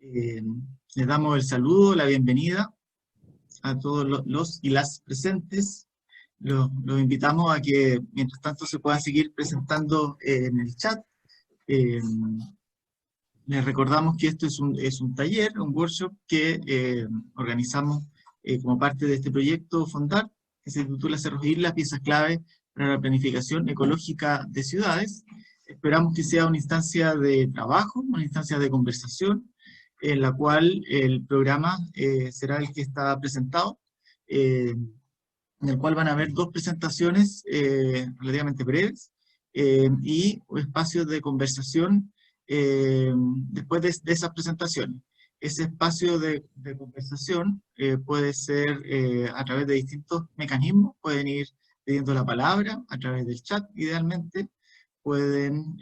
Eh, Les damos el saludo, la bienvenida a todos los y las presentes. Los invitamos a que, mientras tanto, se puedan seguir presentando en el chat. Eh, Les recordamos que esto es un taller, un workshop que organizamos como parte de este proyecto Fondar, que se titula Cerros e Islas, piezas clave para la planificación ecológica de ciudades. Esperamos que sea una instancia de trabajo, una instancia de conversación, en la cual el programa será el que está presentado, en el cual van a haber dos presentaciones relativamente breves y espacios de conversación después de esas presentaciones. Ese espacio de conversación puede ser a través de distintos mecanismos, pueden ir pidiendo la palabra a través del chat idealmente, pueden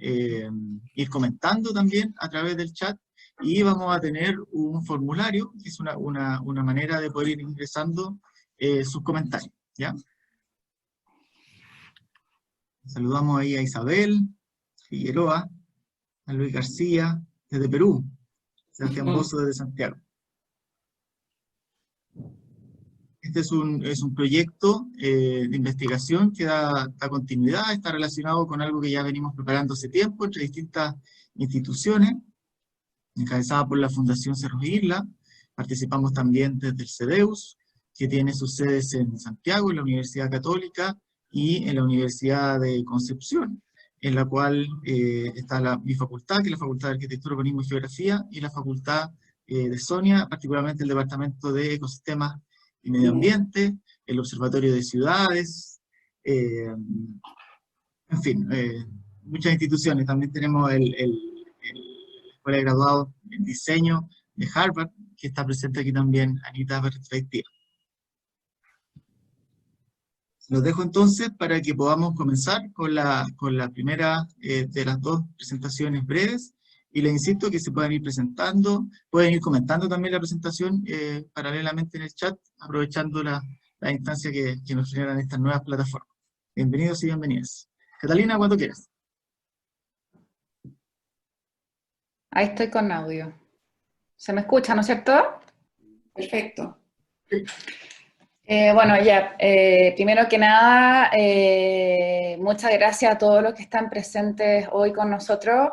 ir comentando también a través del chat, y vamos a tener un formulario, que es una manera de poder ir ingresando sus comentarios, ¿ya? Saludamos ahí a Isabel Figueroa, a Luis García, desde Perú, Sebastián Bozo desde Santiago. Este es un proyecto de investigación que da continuidad, está relacionado con algo que ya venimos preparando hace tiempo entre distintas instituciones, encabezada por la Fundación Cerros e Islas. Participamos también desde el CEDEUS, que tiene sus sedes en Santiago, en la Universidad Católica, y en la Universidad de Concepción, en la cual está mi facultad, que es la Facultad de Arquitectura, Urbanismo y Geografía, y la Facultad de Sonia, particularmente el Departamento de Ecosistemas y Medio Ambiente, el Observatorio de Ciudades, en fin, muchas instituciones. También tenemos la Escuela de Graduados en Diseño de Harvard, que está presente aquí también, Anita Bertraitia. Los dejo entonces para que podamos comenzar con la primera de las dos presentaciones breves, y les insisto que se puedan ir presentando, pueden ir comentando también la presentación paralelamente en el chat, aprovechando la instancia que nos generan estas nuevas plataformas. Bienvenidos y bienvenidas. Catalina, cuando quieras. Ahí estoy con audio. ¿Se me escucha, no es cierto? Perfecto. Bueno, ya, primero que nada, muchas gracias a todos los que están presentes hoy con nosotros.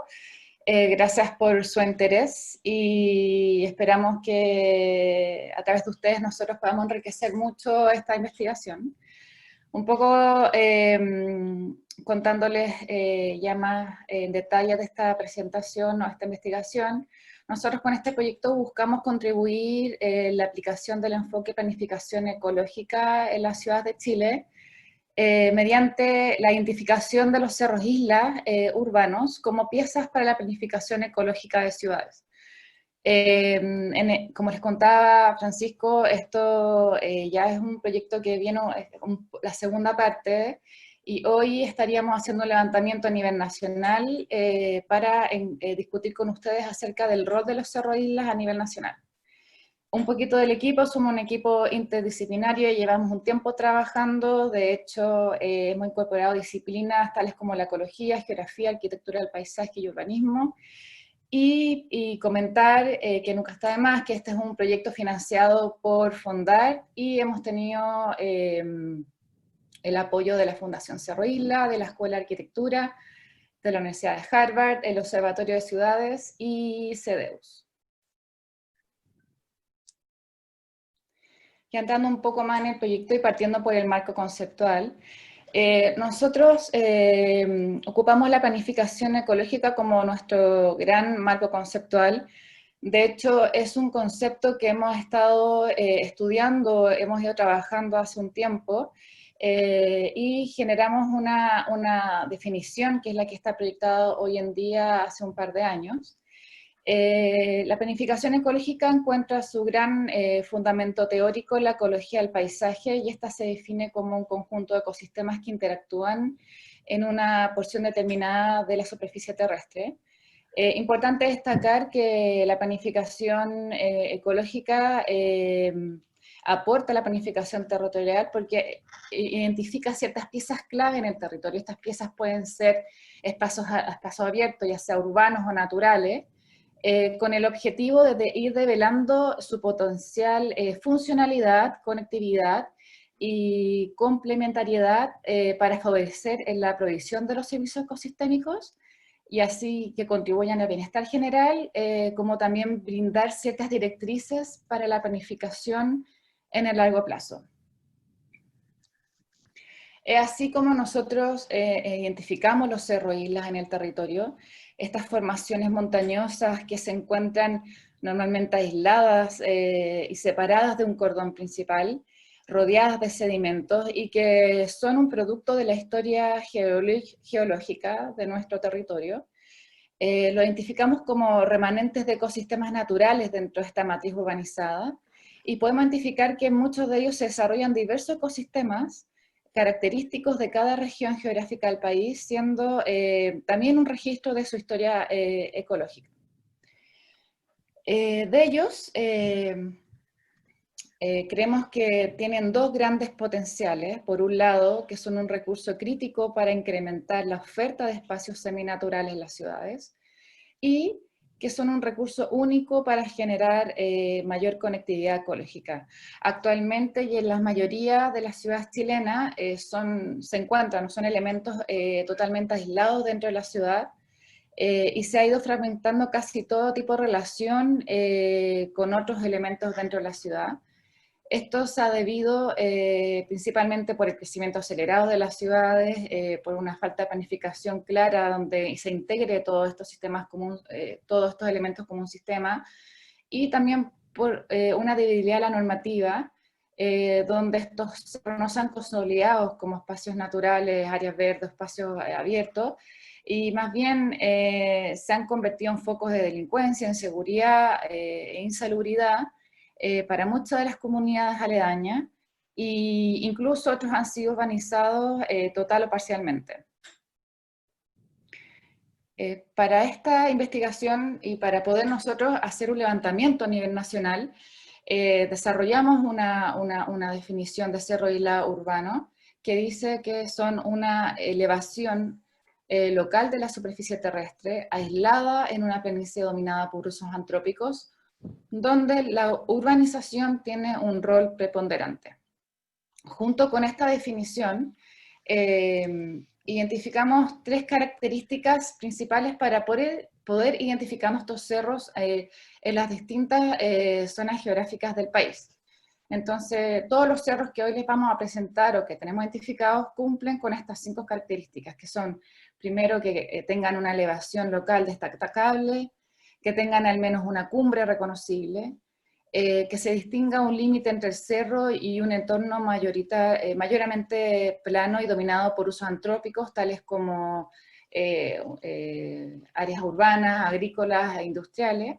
Gracias por su interés y esperamos que a través de ustedes nosotros podamos enriquecer mucho esta investigación. Un poco contándoles ya más en detalle de esta presentación o esta investigación. Nosotros con este proyecto buscamos contribuir la aplicación del enfoque de planificación ecológica en las ciudades de Chile mediante la identificación de los cerros e islas urbanos como piezas para la planificación ecológica de ciudades. Como les contaba Francisco, esto ya es un proyecto que viene la segunda parte, y hoy estaríamos haciendo un levantamiento a nivel nacional para discutir con ustedes acerca del rol de los cerros e islas a nivel nacional. Un poquito del equipo, somos un equipo interdisciplinario, llevamos un tiempo trabajando, de hecho hemos incorporado disciplinas tales como la ecología, geografía, arquitectura del paisaje y urbanismo. Y comentar que nunca está de más que este es un proyecto financiado por Fondar, y hemos tenido el apoyo de la Fundación Cerro Isla, de la Escuela de Arquitectura, de la Universidad de Harvard, el Observatorio de Ciudades y CEDEUS. Y entrando un poco más en el proyecto y partiendo por el marco conceptual, nosotros ocupamos la planificación ecológica como nuestro gran marco conceptual. De hecho, es un concepto que hemos estado estudiando, hemos ido trabajando hace un tiempo, y generamos una definición que es la que está proyectada hoy en día hace un par de años. La planificación ecológica encuentra su gran fundamento teórico en la ecología del paisaje, y esta se define como un conjunto de ecosistemas que interactúan en una porción determinada de la superficie terrestre. Importante destacar que la planificación ecológica aporta a la planificación territorial porque identifica ciertas piezas clave en el territorio. Estas piezas pueden ser espacios abiertos, ya sea urbanos o naturales, con el objetivo de ir develando su potencial funcionalidad, conectividad y complementariedad para favorecer en la provisión de los servicios ecosistémicos y así que contribuyan al bienestar general, como también brindar ciertas directrices para la planificación en el largo plazo. Así como nosotros identificamos los cerros e islas en el territorio, estas formaciones montañosas que se encuentran normalmente aisladas y separadas de un cordón principal, rodeadas de sedimentos y que son un producto de la historia geológica de nuestro territorio, lo identificamos como remanentes de ecosistemas naturales dentro de esta matriz urbanizada y podemos identificar que muchos de ellos se desarrollan diversos ecosistemas característicos de cada región geográfica del país, siendo también un registro de su historia ecológica. De ellos, creemos que tienen dos grandes potenciales. Por un lado, que son un recurso crítico para incrementar la oferta de espacios seminaturales en las ciudades, y que son un recurso único para generar mayor conectividad ecológica. Actualmente y en la mayoría de las ciudades chilenas son elementos totalmente aislados dentro de la ciudad y se ha ido fragmentando casi todo tipo de relación con otros elementos dentro de la ciudad. Esto se ha debido principalmente por el crecimiento acelerado de las ciudades, por una falta de planificación clara donde se integre todos estos sistemas todos estos elementos como un sistema, y también por una debilidad de la normativa, donde estos no se han consolidado como espacios naturales, áreas verdes, espacios abiertos, y más bien se han convertido en focos de delincuencia, inseguridad e insalubridad, para muchas de las comunidades aledañas, e incluso otros han sido urbanizados total o parcialmente. Para esta investigación y para poder nosotros hacer un levantamiento a nivel nacional, desarrollamos una definición de cerro e isla urbano que dice que son una elevación local de la superficie terrestre, aislada en una planicie dominada por usos antrópicos, donde la urbanización tiene un rol preponderante. Junto con esta definición, identificamos tres características principales para poder identificar nuestros cerros en las distintas zonas geográficas del país. Entonces, todos los cerros que hoy les vamos a presentar o que tenemos identificados cumplen con estas 5 características, que son, primero, que tengan una elevación local destacable, que tengan al menos una cumbre reconocible, que se distinga un límite entre el cerro y un entorno mayormente plano y dominado por usos antrópicos, tales como áreas urbanas, agrícolas e industriales,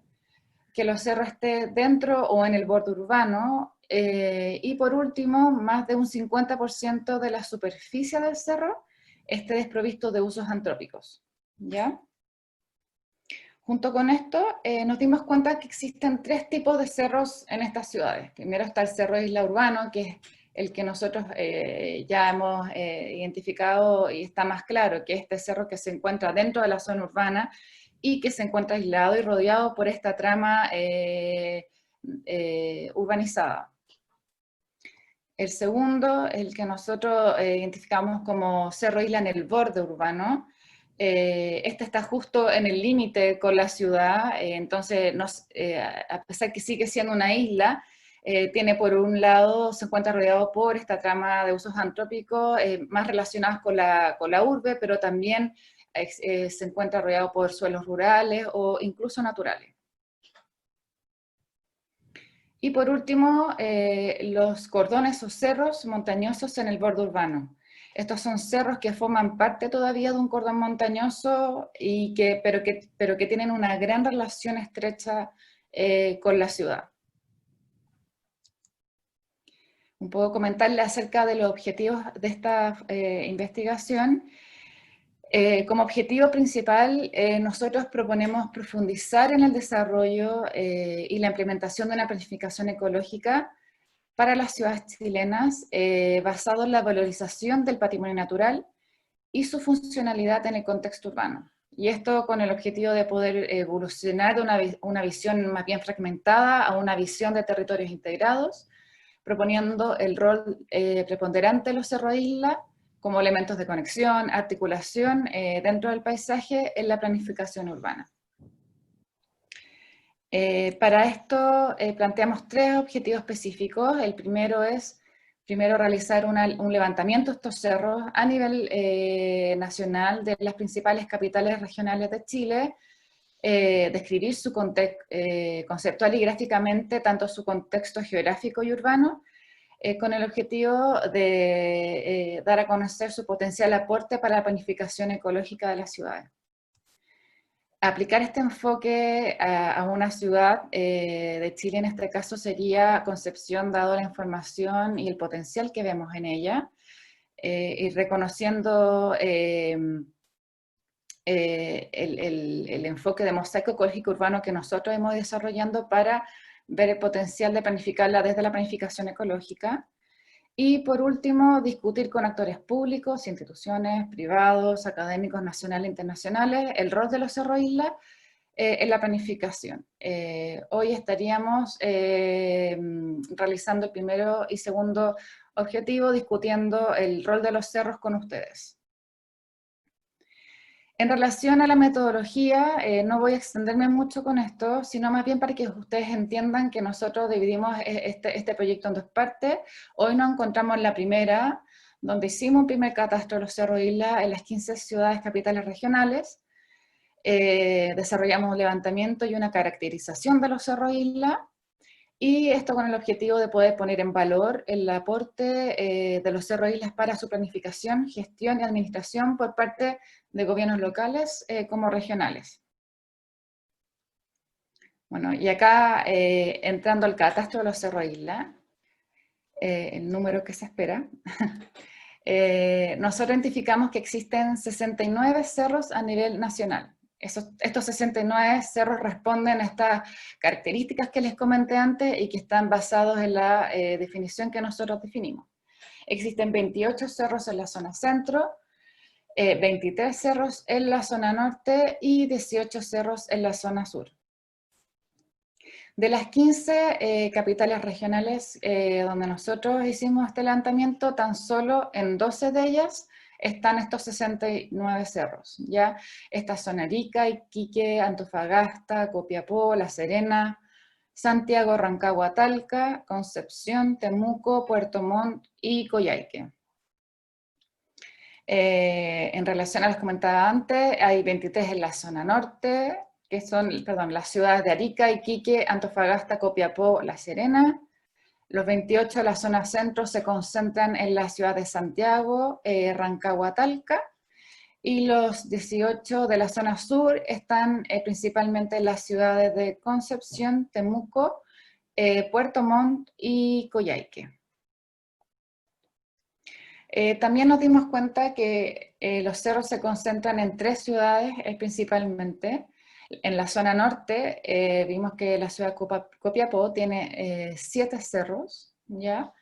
que los cerros estén dentro o en el borde urbano, y por último, más de un 50% de la superficie del cerro esté desprovisto de usos antrópicos, ¿ya? Junto con esto, nos dimos cuenta que existen 3 tipos de cerros en estas ciudades. Primero está el cerro isla urbano, que es el que nosotros ya hemos identificado y está más claro, que es este cerro que se encuentra dentro de la zona urbana y que se encuentra aislado y rodeado por esta trama urbanizada. El segundo, el que nosotros identificamos como cerro isla en el borde urbano. Este está justo en el límite con la ciudad, entonces a pesar que sigue siendo una isla, tiene por un lado, se encuentra rodeado por esta trama de usos antrópicos más relacionados con la urbe, pero también se encuentra rodeado por suelos rurales o incluso naturales. Y por último, los cordones o cerros montañosos en el borde urbano. Estos son cerros que forman parte todavía de un cordón montañoso, pero que tienen una gran relación estrecha con la ciudad. Un poco comentarle acerca de los objetivos de esta investigación. Como objetivo principal, nosotros proponemos profundizar en el desarrollo y la implementación de una planificación ecológica para las ciudades chilenas, basado en la valorización del patrimonio natural y su funcionalidad en el contexto urbano. Y esto con el objetivo de poder evolucionar de una visión más bien fragmentada a una visión de territorios integrados, proponiendo el rol preponderante de los cerros-isla como elementos de conexión, articulación dentro del paisaje en la planificación urbana. Para esto planteamos 3 objetivos específicos. El primero es realizar un levantamiento de estos cerros a nivel nacional de las principales capitales regionales de Chile, describir su conceptual y gráficamente tanto su contexto geográfico y urbano, con el objetivo de dar a conocer su potencial aporte para la planificación ecológica de las ciudades. Aplicar este enfoque a una ciudad de Chile, en este caso, sería Concepción, dado la información y el potencial que vemos en ella, y reconociendo el enfoque de mosaico ecológico urbano que nosotros hemos desarrollando para ver el potencial de planificarla desde la planificación ecológica. Y por último, discutir con actores públicos, instituciones, privados, académicos nacionales e internacionales, el rol de los cerros-isla en la planificación. Hoy estaríamos realizando el primero y segundo objetivo, discutiendo el rol de los cerros con ustedes. En relación a la metodología, no voy a extenderme mucho con esto, sino más bien para que ustedes entiendan que nosotros dividimos este proyecto en 2 partes. Hoy nos encontramos en la primera, donde hicimos un primer catastro de los cerros-isla en las 15 ciudades capitales regionales. Desarrollamos un levantamiento y una caracterización de los cerros-isla, y esto con el objetivo de poder poner en valor el aporte de los cerros-islas para su planificación, gestión y administración por parte de gobiernos locales como regionales. Bueno, y acá entrando al catastro de los cerros-isla, el número que se espera, nosotros identificamos que existen 69 cerros a nivel nacional. Estos 69 cerros responden a estas características que les comenté antes y que están basados en la definición que nosotros definimos. Existen 28 cerros en la zona centro, 23 cerros en la zona norte y 18 cerros en la zona sur. De las 15 capitales regionales donde nosotros hicimos este levantamiento, tan solo en 12 de ellas están estos 69 cerros, ¿ya? Estas son Arica, Iquique, Antofagasta, Copiapó, La Serena, Santiago, Rancagua, Talca, Concepción, Temuco, Puerto Montt y Coyhaique. En relación a las comentadas antes, hay 23 en la zona norte, que son, las ciudades de Arica, Iquique, Antofagasta, Copiapó, La Serena. Los 28 de la zona centro se concentran en la ciudad de Santiago, Rancagua, Talca, y los 18 de la zona sur están principalmente en las ciudades de Concepción, Temuco, Puerto Montt y Coyhaique. También nos dimos cuenta que los cerros se concentran en 3 ciudades principalmente. En la zona norte vimos que la ciudad de Copiapó tiene 7 cerros, ¿ya?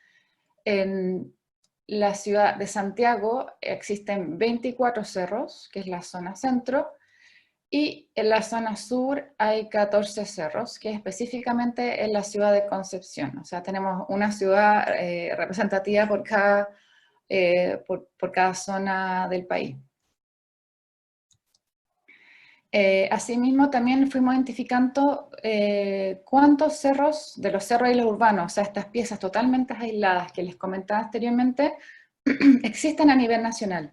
En la ciudad de Santiago existen 24 cerros, que es la zona centro, y en la zona sur hay 14 cerros, que específicamente en la ciudad de Concepción. O sea, tenemos una ciudad representativa por cada zona del país. Asimismo, también fuimos identificando cuántos cerros, de los cerros y los urbanos, o sea, estas piezas totalmente aisladas que les comentaba anteriormente, existen a nivel nacional.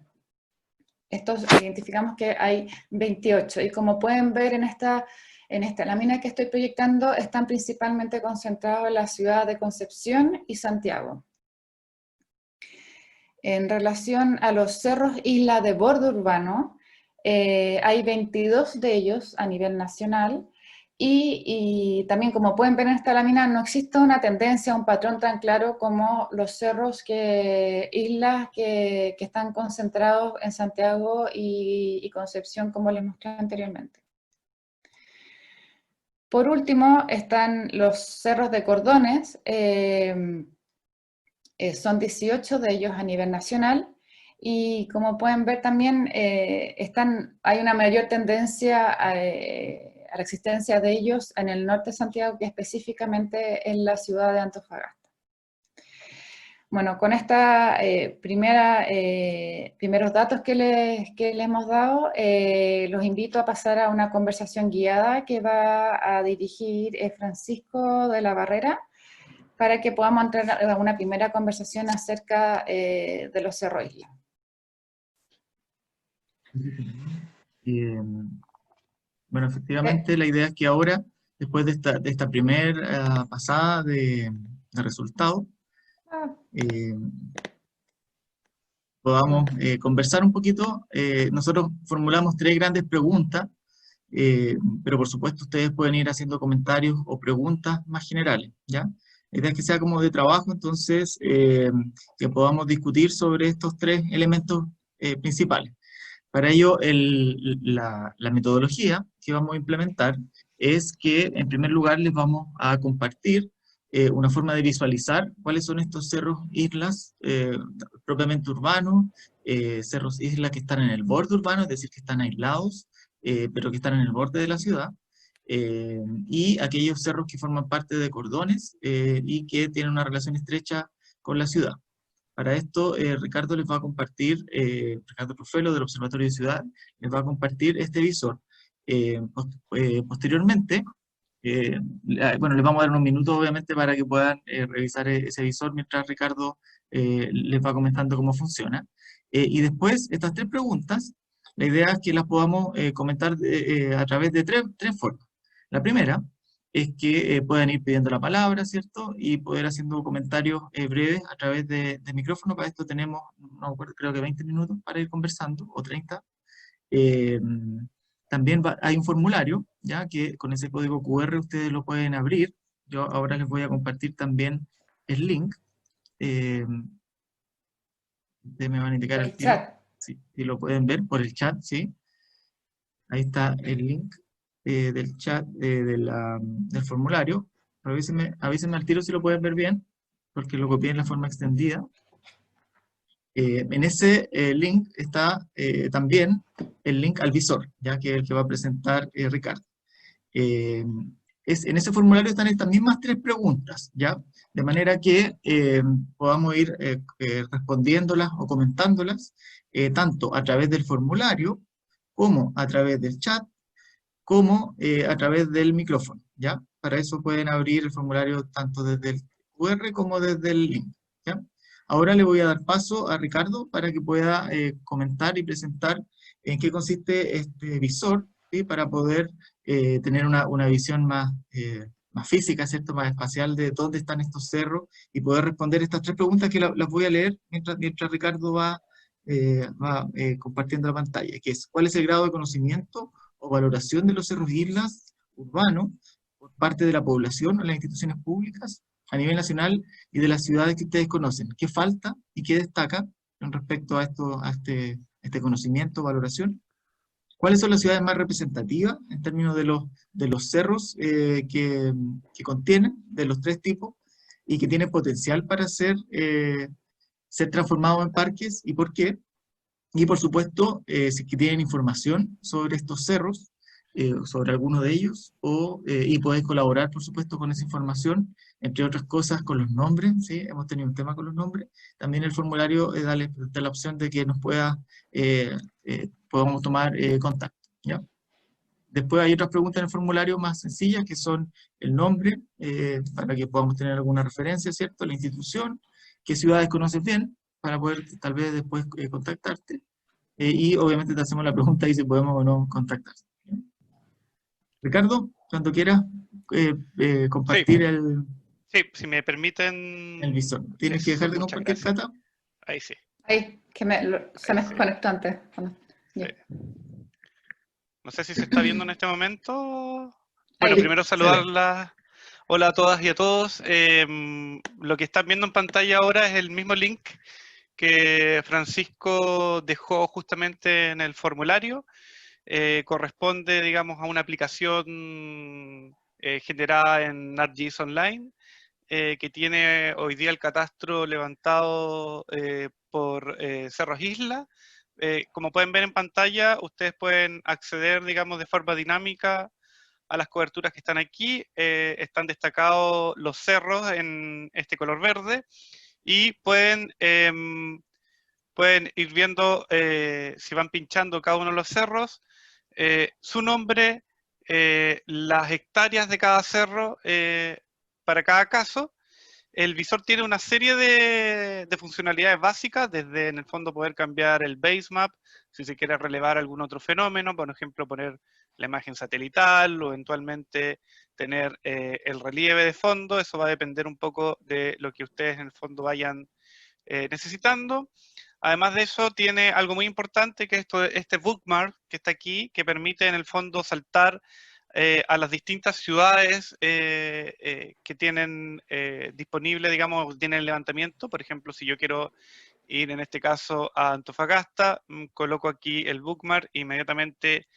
Estos identificamos que hay 28, y como pueden ver en esta lámina que estoy proyectando, están principalmente concentrados en la ciudad de Concepción y Santiago. En relación a los cerros isla de borde urbano, hay 22 de ellos a nivel nacional, y también, como pueden ver en esta lámina, no existe una tendencia, un patrón tan claro como los cerros islas que están concentrados en Santiago y Concepción, como les mostré anteriormente. Por último, están los cerros de cordones, son 18 de ellos a nivel nacional, Y como pueden ver también, hay una mayor tendencia a la existencia de ellos en el norte de Santiago, que específicamente en la ciudad de Antofagasta. Bueno, con esta primeros datos que les hemos dado, los invito a pasar a una conversación guiada que va a dirigir Francisco de la Barrera, para que podamos entrar a una primera conversación acerca de los Cerro Isla. Bueno, efectivamente la idea es que ahora, después de esta primera pasada de resultados, podamos conversar un poquito. Nosotros formulamos 3 grandes preguntas, pero por supuesto ustedes pueden ir haciendo comentarios o preguntas más generales, ¿ya? La idea es que sea como de trabajo, entonces, que podamos discutir sobre estos 3 elementos principales. Para ello, la metodología que vamos a implementar es que, en primer lugar, les vamos a compartir una forma de visualizar cuáles son estos cerros, islas propiamente urbanos, cerros, islas que están en el borde urbano, es decir, que están aislados, pero que están en el borde de la ciudad, y aquellos cerros que forman parte de cordones y que tienen una relación estrecha con la ciudad. Para esto, Ricardo les va a compartir, Ricardo Profelo del Observatorio de Ciudad, les va a compartir este visor. Posteriormente, bueno, les vamos a dar unos minutos obviamente para que puedan revisar ese visor mientras Ricardo les va comentando cómo funciona. Y después, estas 3 preguntas, la idea es que las podamos comentar a través de 3 formas. La primera es que puedan ir pidiendo la palabra, ¿cierto? Y poder haciendo comentarios breves a través de micrófono. Para esto tenemos, no me acuerdo, creo que 20 minutos para ir conversando, o 30. También hay un formulario, ya que con ese código QR ustedes lo pueden abrir. Yo ahora les voy a compartir también el link. Ustedes me van a indicar el chat. Sí, y lo pueden ver por el chat, ¿sí? Ahí está el link del chat del formulario. Avísenme al tiro si lo pueden ver bien, porque lo copié en la forma extendida. En ese link está también el link al visor, ya que es el que va a presentar Ricardo. En ese formulario están estas mismas 3 preguntas, ¿ya? De manera que podamos ir respondiéndolas o comentándolas, tanto a través del formulario, como a través del chat, como a través del micrófono, ¿ya? Para eso pueden abrir el formulario tanto desde el QR como desde el link, ¿ya? Ahora le voy a dar paso a Ricardo para que pueda comentar y presentar en qué consiste este visor, ¿sí? Para poder tener una visión más física, ¿cierto? Más espacial de dónde están estos cerros y poder responder estas 3 preguntas que las voy a leer mientras Ricardo va compartiendo la pantalla, que es: ¿cuál es el grado de conocimiento o valoración de los cerros e islas urbanos por parte de la población o las instituciones públicas a nivel nacional y de las ciudades que ustedes conocen? ¿Qué falta y qué destaca con respecto a este conocimiento, valoración? ¿Cuáles son las ciudades más representativas en términos de los cerros que contienen, de los 3 tipos, y que tienen potencial para ser transformados en parques, y por qué? Y por supuesto, si es que tienen información sobre estos cerros, sobre alguno de ellos, y podéis colaborar, por supuesto, con esa información, entre otras cosas, con los nombres, ¿sí? Hemos tenido un tema con los nombres. También el formulario da la opción de que nos podamos tomar contacto, ¿ya? Después hay otras preguntas en el formulario más sencillas, que son el nombre, para que podamos tener alguna referencia, ¿cierto? La institución, qué ciudades conoces bien, para poder tal vez después contactarte. Y obviamente te hacemos la pregunta y si podemos o no contactar. Ricardo, cuando quieras compartir Sí, el sí, si me permiten. visor. ¿Tienes que dejar de Muchas compartir, gracias. Cata? Ahí sí. Ay, que se me sí. conectó antes. Bueno, Sí. ya. No sé si se está viendo en este momento. Ahí. Bueno, primero Se ve. saludarlas. Hola a todas y a todos. Lo que están viendo en pantalla ahora es el mismo link que Francisco dejó justamente en el formulario. Corresponde, digamos, a una aplicación generada en ArcGIS Online, que tiene hoy día el catastro levantado por Cerros Isla. Como pueden ver en pantalla, ustedes pueden acceder, digamos, de forma dinámica a las coberturas que están aquí. Están destacados los cerros en este color verde y pueden ir viendo, si van pinchando cada uno de los cerros, su nombre, las hectáreas de cada cerro para cada caso. El visor tiene una serie de funcionalidades básicas, desde en el fondo poder cambiar el basemap, si se quiere relevar algún otro fenómeno, por ejemplo poner la imagen satelital o eventualmente tener el relieve de fondo. Eso va a depender un poco de lo que ustedes en el fondo vayan necesitando. Además de eso, tiene algo muy importante, que es este bookmark que está aquí, que permite en el fondo saltar a las distintas ciudades que tienen disponible, digamos, tienen el levantamiento. Por ejemplo, si yo quiero ir en este caso a Antofagasta, coloco aquí el bookmark e inmediatamente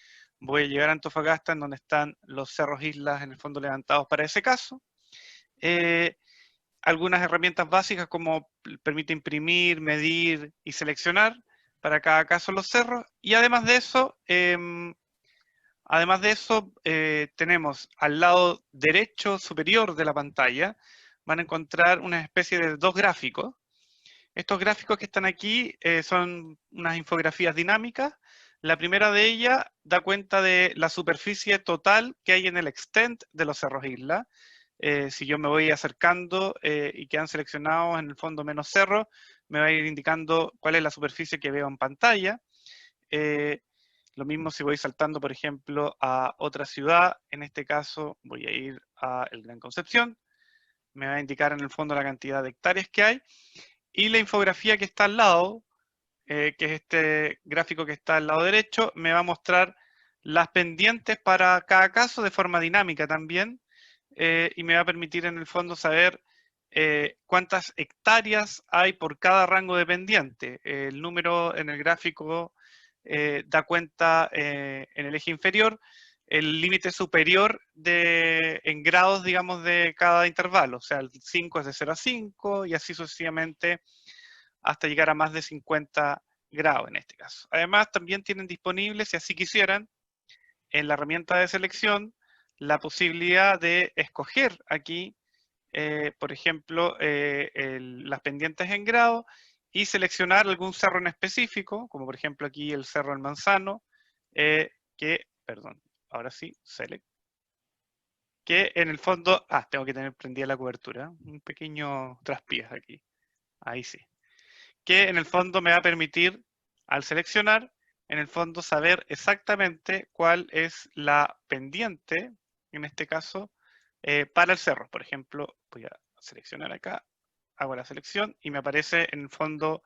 voy a llegar a Antofagasta, en donde están los cerros islas en el fondo levantados para ese caso. Algunas herramientas básicas como permite imprimir, medir y seleccionar para cada caso los cerros. Y además de eso, tenemos al lado derecho superior de la pantalla, van a encontrar una especie de dos gráficos. Estos gráficos que están aquí son unas infografías dinámicas. La primera de ellas da cuenta de la superficie total que hay en el extent de los cerros isla. Si yo me voy acercando y quedan seleccionados en el fondo menos cerro, me va a ir indicando cuál es la superficie que veo en pantalla. Lo mismo si voy saltando, por ejemplo, a otra ciudad. En este caso voy a ir a el Gran Concepción. Me va a indicar en el fondo la cantidad de hectáreas que hay. Y la infografía que está al lado, que es este gráfico que está al lado derecho, me va a mostrar las pendientes para cada caso de forma dinámica también. Y me va a permitir en el fondo saber cuántas hectáreas hay por cada rango de pendiente. El número en el gráfico da cuenta en el eje inferior el límite superior en grados, digamos, de cada intervalo. O sea, el 5 es de 0 a 5 y así sucesivamente hasta llegar a más de 50 grados en este caso. Además, también tienen disponible, si así quisieran, en la herramienta de selección, la posibilidad de escoger aquí, por ejemplo, las pendientes en grado y seleccionar algún cerro en específico, como por ejemplo aquí el Cerro del Manzano, ahora sí, select, que en el fondo, tengo que tener prendida la cobertura, un pequeño traspiés aquí, ahí sí, que en el fondo me va a permitir, al seleccionar, en el fondo saber exactamente cuál es la pendiente, en este caso, para el cerro. Por ejemplo, voy a seleccionar acá, hago la selección y me aparece en el fondo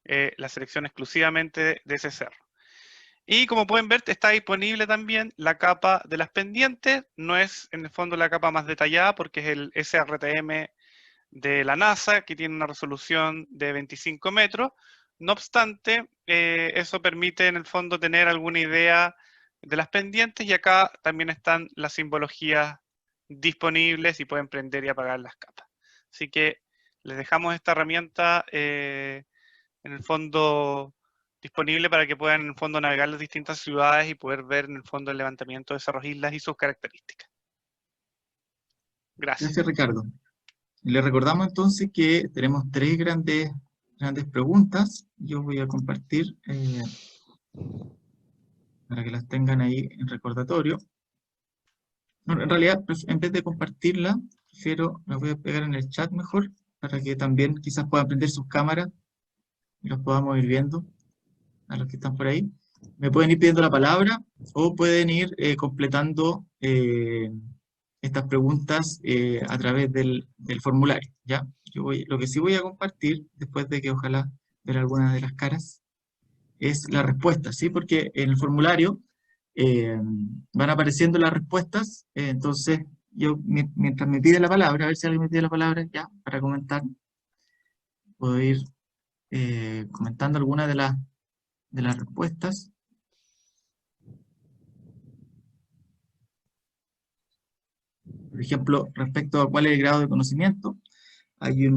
la selección exclusivamente de ese cerro. Y como pueden ver, está disponible también la capa de las pendientes. No es en el fondo la capa más detallada porque es el SRTM de la NASA, que tiene una resolución de 25 metros. No obstante, eso permite en el fondo tener alguna idea de las pendientes, y acá también están las simbologías disponibles y pueden prender y apagar las capas. Así que les dejamos esta herramienta en el fondo disponible para que puedan en el fondo navegar las distintas ciudades y poder ver en el fondo el levantamiento de cerros islas y sus características. Gracias. Gracias, Ricardo. Les recordamos entonces que tenemos tres grandes preguntas. Yo voy a compartir para que las tengan ahí en recordatorio. No, en realidad, en vez de compartirla, prefiero, las voy a pegar en el chat mejor, para que también quizás puedan prender sus cámaras y los podamos ir viendo a los que están por ahí. Me pueden ir pidiendo la palabra o pueden ir completando estas preguntas a través del formulario, ¿ya? Lo que sí voy a compartir, después de que ojalá ver algunas de las caras, es la respuesta, ¿sí? Porque en el formulario van apareciendo las respuestas, entonces yo mientras me pide la palabra, a ver si alguien me pide la palabra ya para comentar, puedo ir comentando algunas de las respuestas. Por ejemplo, respecto a cuál es el grado de conocimiento, hay un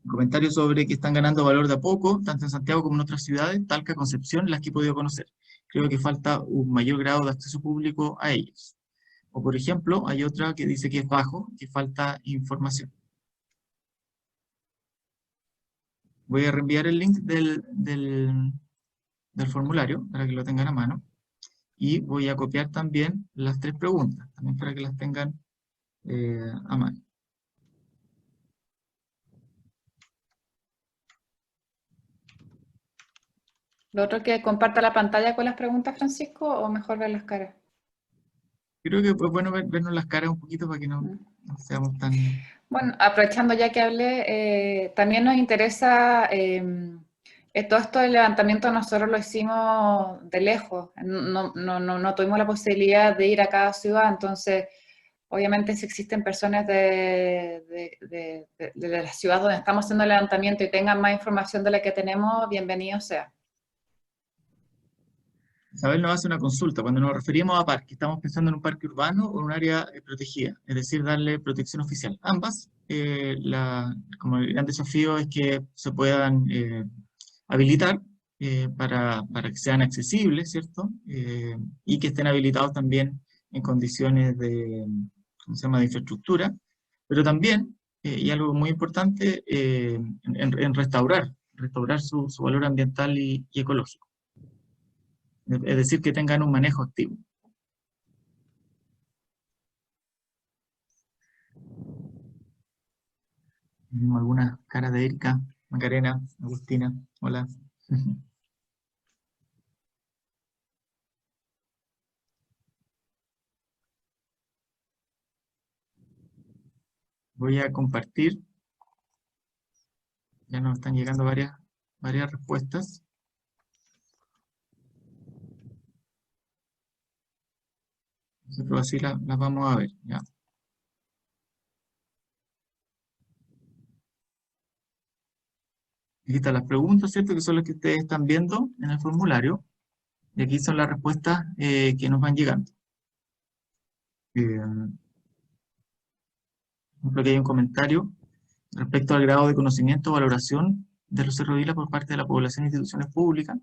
comentario sobre que están ganando valor de a poco, tanto en Santiago como en otras ciudades, Talca, Concepción, las que he podido conocer. Creo que falta un mayor grado de acceso público a ellos. O por ejemplo, hay otra que dice que es bajo, que falta información. Voy a reenviar el link del formulario para que lo tengan a mano. Y voy a copiar también las 3 preguntas, también para que las tengan a mano. Lo otro que comparta la pantalla con las preguntas, Francisco, o mejor ver las caras. Creo que es bueno vernos las caras un poquito para que no seamos tan... Bueno, aprovechando ya que hablé, también nos interesa, todo esto del levantamiento nosotros lo hicimos de lejos, no tuvimos la posibilidad de ir a cada ciudad, entonces obviamente si existen personas de la ciudad donde estamos haciendo el levantamiento y tengan más información de la que tenemos, bienvenido sea. Isabel nos hace una consulta. Cuando nos referimos a parque, ¿estamos pensando en un parque urbano o en un área protegida? Es decir, darle protección oficial. Ambas. Como el gran desafío es que se puedan habilitar para que sean accesibles, ¿cierto? Y que estén habilitados también en condiciones de, ¿cómo se llama?, de infraestructura. Pero también, y algo muy importante, en restaurar su valor ambiental y ecológico. Es decir, que tengan un manejo activo. Tenemos algunas caras de Erika, Macarena, Agustina, hola. Voy a compartir. Ya nos están llegando varias respuestas. Nosotros así las vamos a ver, ¿ya? Aquí están las preguntas, ¿cierto? Que son las que ustedes están viendo en el formulario. Y aquí son las respuestas que nos van llegando. Por ejemplo, aquí hay un comentario respecto al grado de conocimiento o valoración de los Cerro Vila por parte de la población e instituciones públicas.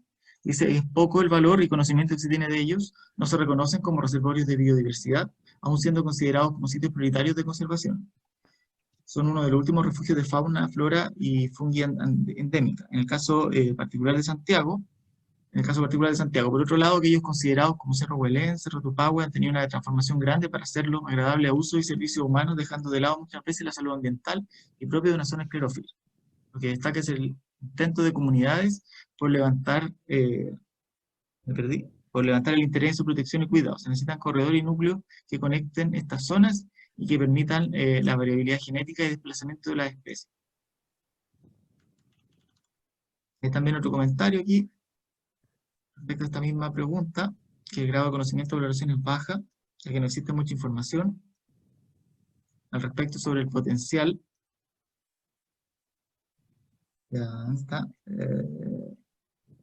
Dice, es poco el valor y conocimiento que se tiene de ellos, no se reconocen como reservorios de biodiversidad, aun siendo considerados como sitios prioritarios de conservación. Son uno de los últimos refugios de fauna, flora y fungi endémica. En el caso particular de Santiago, por otro lado, aquellos considerados como Cerro Huelén, Cerro Tupahue han tenido una transformación grande para hacerlo agradable a uso y servicios humanos, dejando de lado muchas veces la salud ambiental y propia de una zona esclerófila. Lo que destaca es el intento de comunidades por levantar, por levantar el interés en su protección y cuidado. Se necesitan corredores y núcleos que conecten estas zonas y que permitan la variabilidad genética y desplazamiento de las especies. Hay también otro comentario aquí, respecto a esta misma pregunta, que el grado de conocimiento de valoración es baja, ya que no existe mucha información al respecto sobre el potencial. Ya está.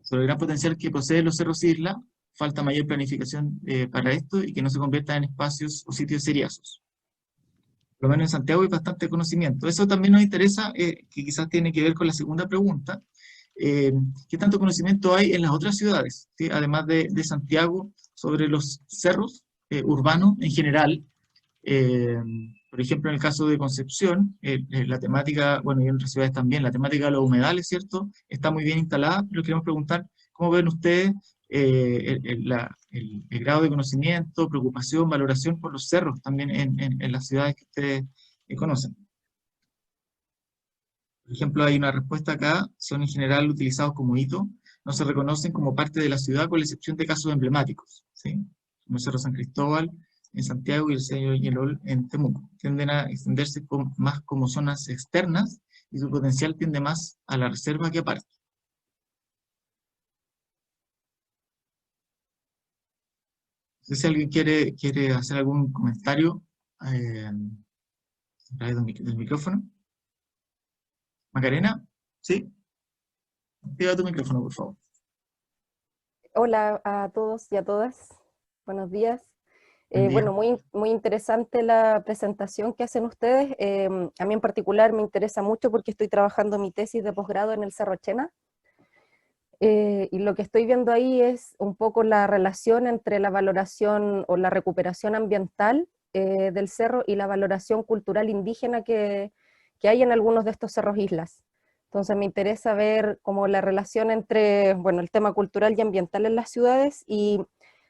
Sobre el gran potencial que poseen los cerros isla, falta mayor planificación para esto y que no se conviertan en espacios o sitios seriazos. Por lo menos en Santiago hay bastante conocimiento. Eso también nos interesa, que quizás tiene que ver con la segunda pregunta. ¿Qué tanto conocimiento hay en las otras ciudades, ¿sí?, además de Santiago, sobre los cerros urbanos en general? Por ejemplo, en el caso de Concepción, la temática, bueno, y en otras ciudades también, la temática de los humedales, ¿cierto?, está muy bien instalada, pero queremos preguntar, ¿cómo ven ustedes el grado de conocimiento, preocupación, valoración por los cerros también en las ciudades que ustedes conocen? Por ejemplo, hay una respuesta acá, son en general utilizados como hito, no se reconocen como parte de la ciudad con la excepción de casos emblemáticos, ¿sí?, como el Cerro San Cristóbal en Santiago y el Cerro Ñelol en Temuco. Tienden a extenderse más como zonas externas y su potencial tiende más a la reserva que a parque. No sé si alguien quiere hacer algún comentario a través del micrófono. Macarena, ¿sí? Activa tu micrófono, por favor. Hola a todos y a todas, buenos días. Buen día. Bueno, muy interesante la presentación que hacen ustedes. A mí en particular me interesa mucho porque estoy trabajando mi tesis de posgrado en el Cerro Chena. Y lo que estoy viendo ahí es un poco la relación entre la valoración o la recuperación ambiental del cerro y la valoración cultural indígena que hay en algunos de estos cerros islas. Entonces me interesa ver como la relación entre, bueno, el tema cultural y ambiental en las ciudades, y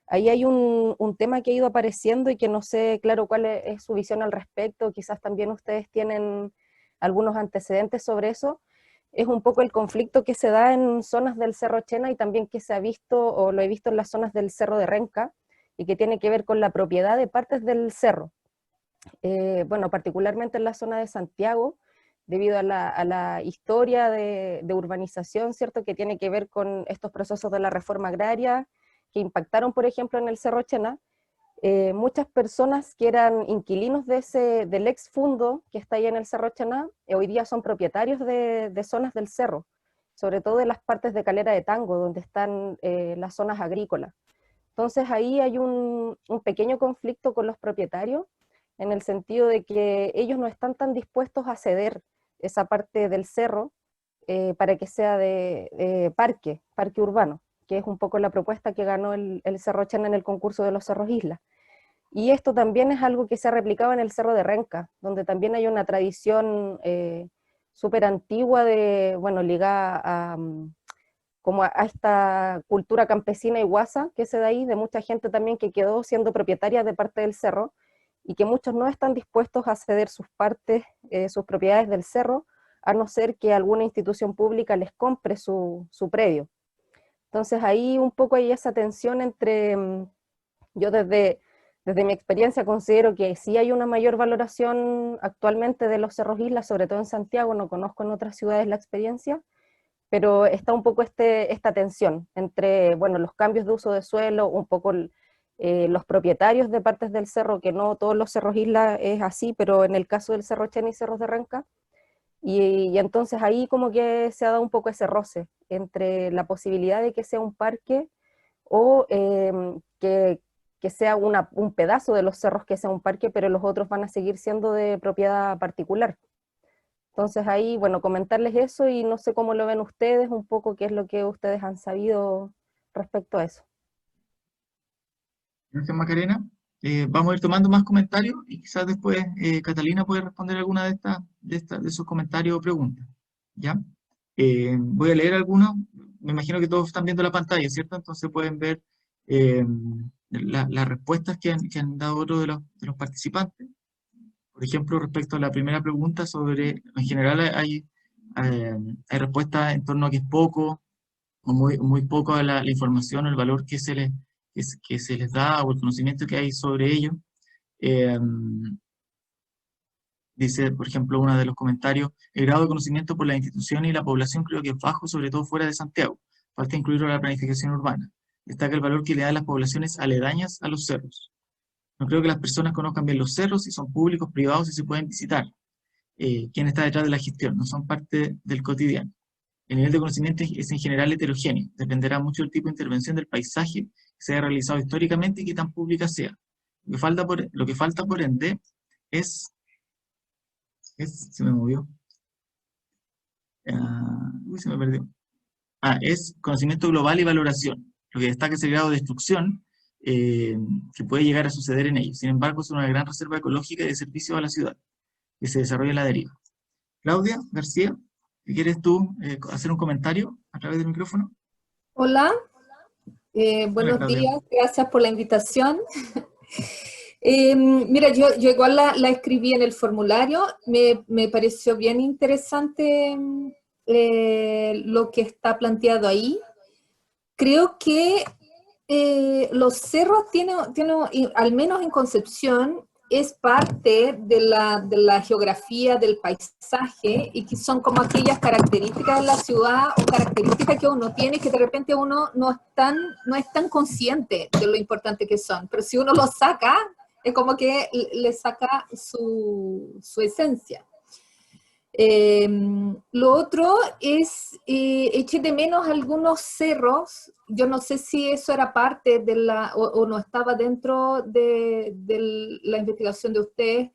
ahí hay un tema que ha ido apareciendo y que no sé, claro, cuál es su visión al respecto. Quizás también ustedes tienen algunos antecedentes sobre eso. Es un poco el conflicto que se da en zonas del Cerro Chena y también que se ha visto, o lo he visto en las zonas del Cerro de Renca, y que tiene que ver con la propiedad de partes del cerro. Bueno, particularmente en la zona de Santiago, debido a la historia de urbanización, ¿cierto?, que tiene que ver con estos procesos de la reforma agraria, que impactaron, por ejemplo, en el Cerro Chena. Muchas personas que eran inquilinos del ex fundo que está ahí en el Cerro Chena, hoy día son propietarios de zonas del cerro, sobre todo de las partes de Calera de Tango, donde están las zonas agrícolas. Entonces ahí hay un pequeño conflicto con los propietarios, en el sentido de que ellos no están tan dispuestos a ceder esa parte del cerro para que sea de parque urbano, que es un poco la propuesta que ganó el Cerro Chena en el concurso de los Cerros Islas. Y esto también es algo que se ha replicado en el Cerro de Renca, donde también hay una tradición súper antigua bueno, ligada como a esta cultura campesina y guasa que se da ahí, de mucha gente también que quedó siendo propietaria de parte del cerro, y que muchos no están dispuestos a ceder sus partes, sus propiedades del cerro, a no ser que alguna institución pública les compre su predio. Entonces ahí un poco hay esa tensión entre, yo desde mi experiencia considero que sí hay una mayor valoración actualmente de los cerros islas, sobre todo en Santiago, no conozco en otras ciudades la experiencia, pero está un poco esta tensión entre, bueno, los cambios de uso de suelo, un poco los propietarios de partes del cerro, que no todos los cerros islas es así, pero en el caso del Cerro Chena y Cerros de Renca, y entonces ahí como que se ha dado un poco ese roce entre la posibilidad de que sea un parque o que sea un pedazo de los cerros que sea un parque, pero los otros van a seguir siendo de propiedad particular. Entonces ahí, bueno, comentarles eso, y no sé cómo lo ven ustedes, un poco qué es lo que ustedes han sabido respecto a eso. Gracias, Macarena. Vamos a ir tomando más comentarios y quizás después Catalina puede responder alguna de esos comentarios o preguntas. ¿Ya? Voy a leer algunos. Me imagino que todos están viendo la pantalla, ¿cierto? Entonces pueden ver las respuestas que han dado otros de los participantes. Por ejemplo, respecto a la primera pregunta sobre, en general hay respuestas en torno a que es poco o muy poco a la información o el valor que se les da o el conocimiento que hay sobre ello. Dice, por ejemplo, uno de los comentarios: el grado de conocimiento por la institución y la población creo que es bajo, sobre todo fuera de Santiago. Falta incluirlo en la planificación urbana. Destaca el valor que le dan las poblaciones aledañas a los cerros. No creo que las personas conozcan bien los cerros, si son públicos, privados, si se pueden visitar. ¿Quién está detrás de la gestión? No son parte del cotidiano. El nivel de conocimiento es en general heterogéneo. Dependerá mucho del tipo de intervención del paisaje que se haya realizado históricamente y qué tan pública sea. Lo que falta por ende se me movió. Se me perdió. Es conocimiento global y valoración. Lo que destaca es el grado de destrucción que puede llegar a suceder en ellos. Sin embargo, es una gran reserva ecológica y de servicio a la ciudad que se desarrolla en la deriva. Claudia García, si quieres tú hacer un comentario a través del micrófono. Hola, buenos Claudia. días, gracias por la invitación. Mira, yo igual la escribí en el formulario, me pareció bien interesante lo que está planteado ahí. Creo que los cerros tienen, al menos en Concepción, es parte de la geografía del paisaje, y que son como aquellas características de la ciudad o características que uno tiene que de repente uno no es tan consciente de lo importante que son, pero si uno los saca, es como que le saca su esencia. Lo otro es, eché de menos algunos cerros. Yo no sé si eso era parte de o no estaba dentro de la investigación de ustedes,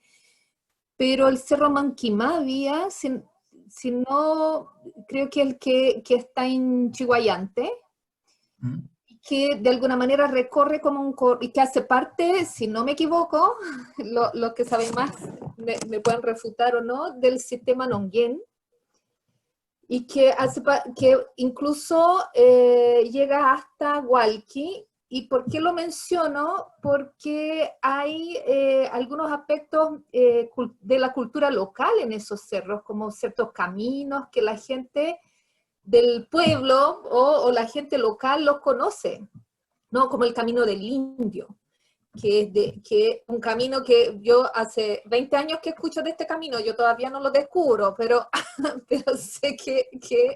pero el Cerro Manquimavia, si no, creo que el que está en Chihuayante, que de alguna manera recorre como y que hace parte, si no me equivoco, los que saben más me pueden refutar o no, del sistema Nonguén, y que incluso llega hasta Hualqui. ¿Y por qué lo menciono? Porque hay algunos aspectos de la cultura local en esos cerros, como ciertos caminos que la gente del pueblo o la gente local los conoce, ¿no? Como el Camino del Indio, que es un camino que yo hace 20 años que escucho de este camino, yo todavía no lo descubro, pero sé que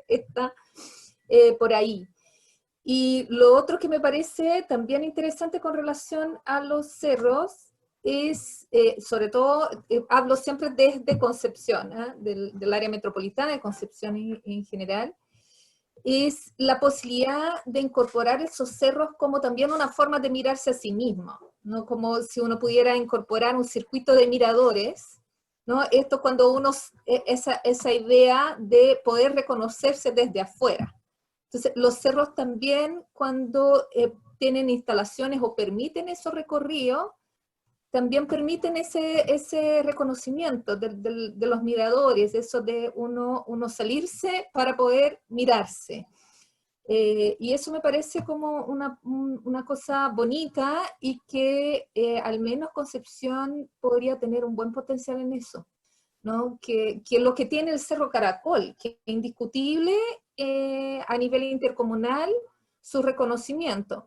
está por ahí. Y lo otro que me parece también interesante con relación a los cerros es, sobre todo, hablo siempre desde Concepción, del área metropolitana de Concepción en general, es la posibilidad de incorporar esos cerros como también una forma de mirarse a sí mismo, ¿no? Como si uno pudiera incorporar un circuito de miradores, ¿no? Esto cuando uno, esa idea de poder reconocerse desde afuera. Entonces, los cerros también, cuando tienen instalaciones o permiten esos recorridos, también permiten ese reconocimiento de los miradores, eso de uno salirse para poder mirarse. Y eso me parece como una cosa bonita y que al menos Concepción podría tener un buen potencial en eso, ¿no? Que lo que tiene el Cerro Caracol, que es indiscutible a nivel intercomunal, su reconocimiento.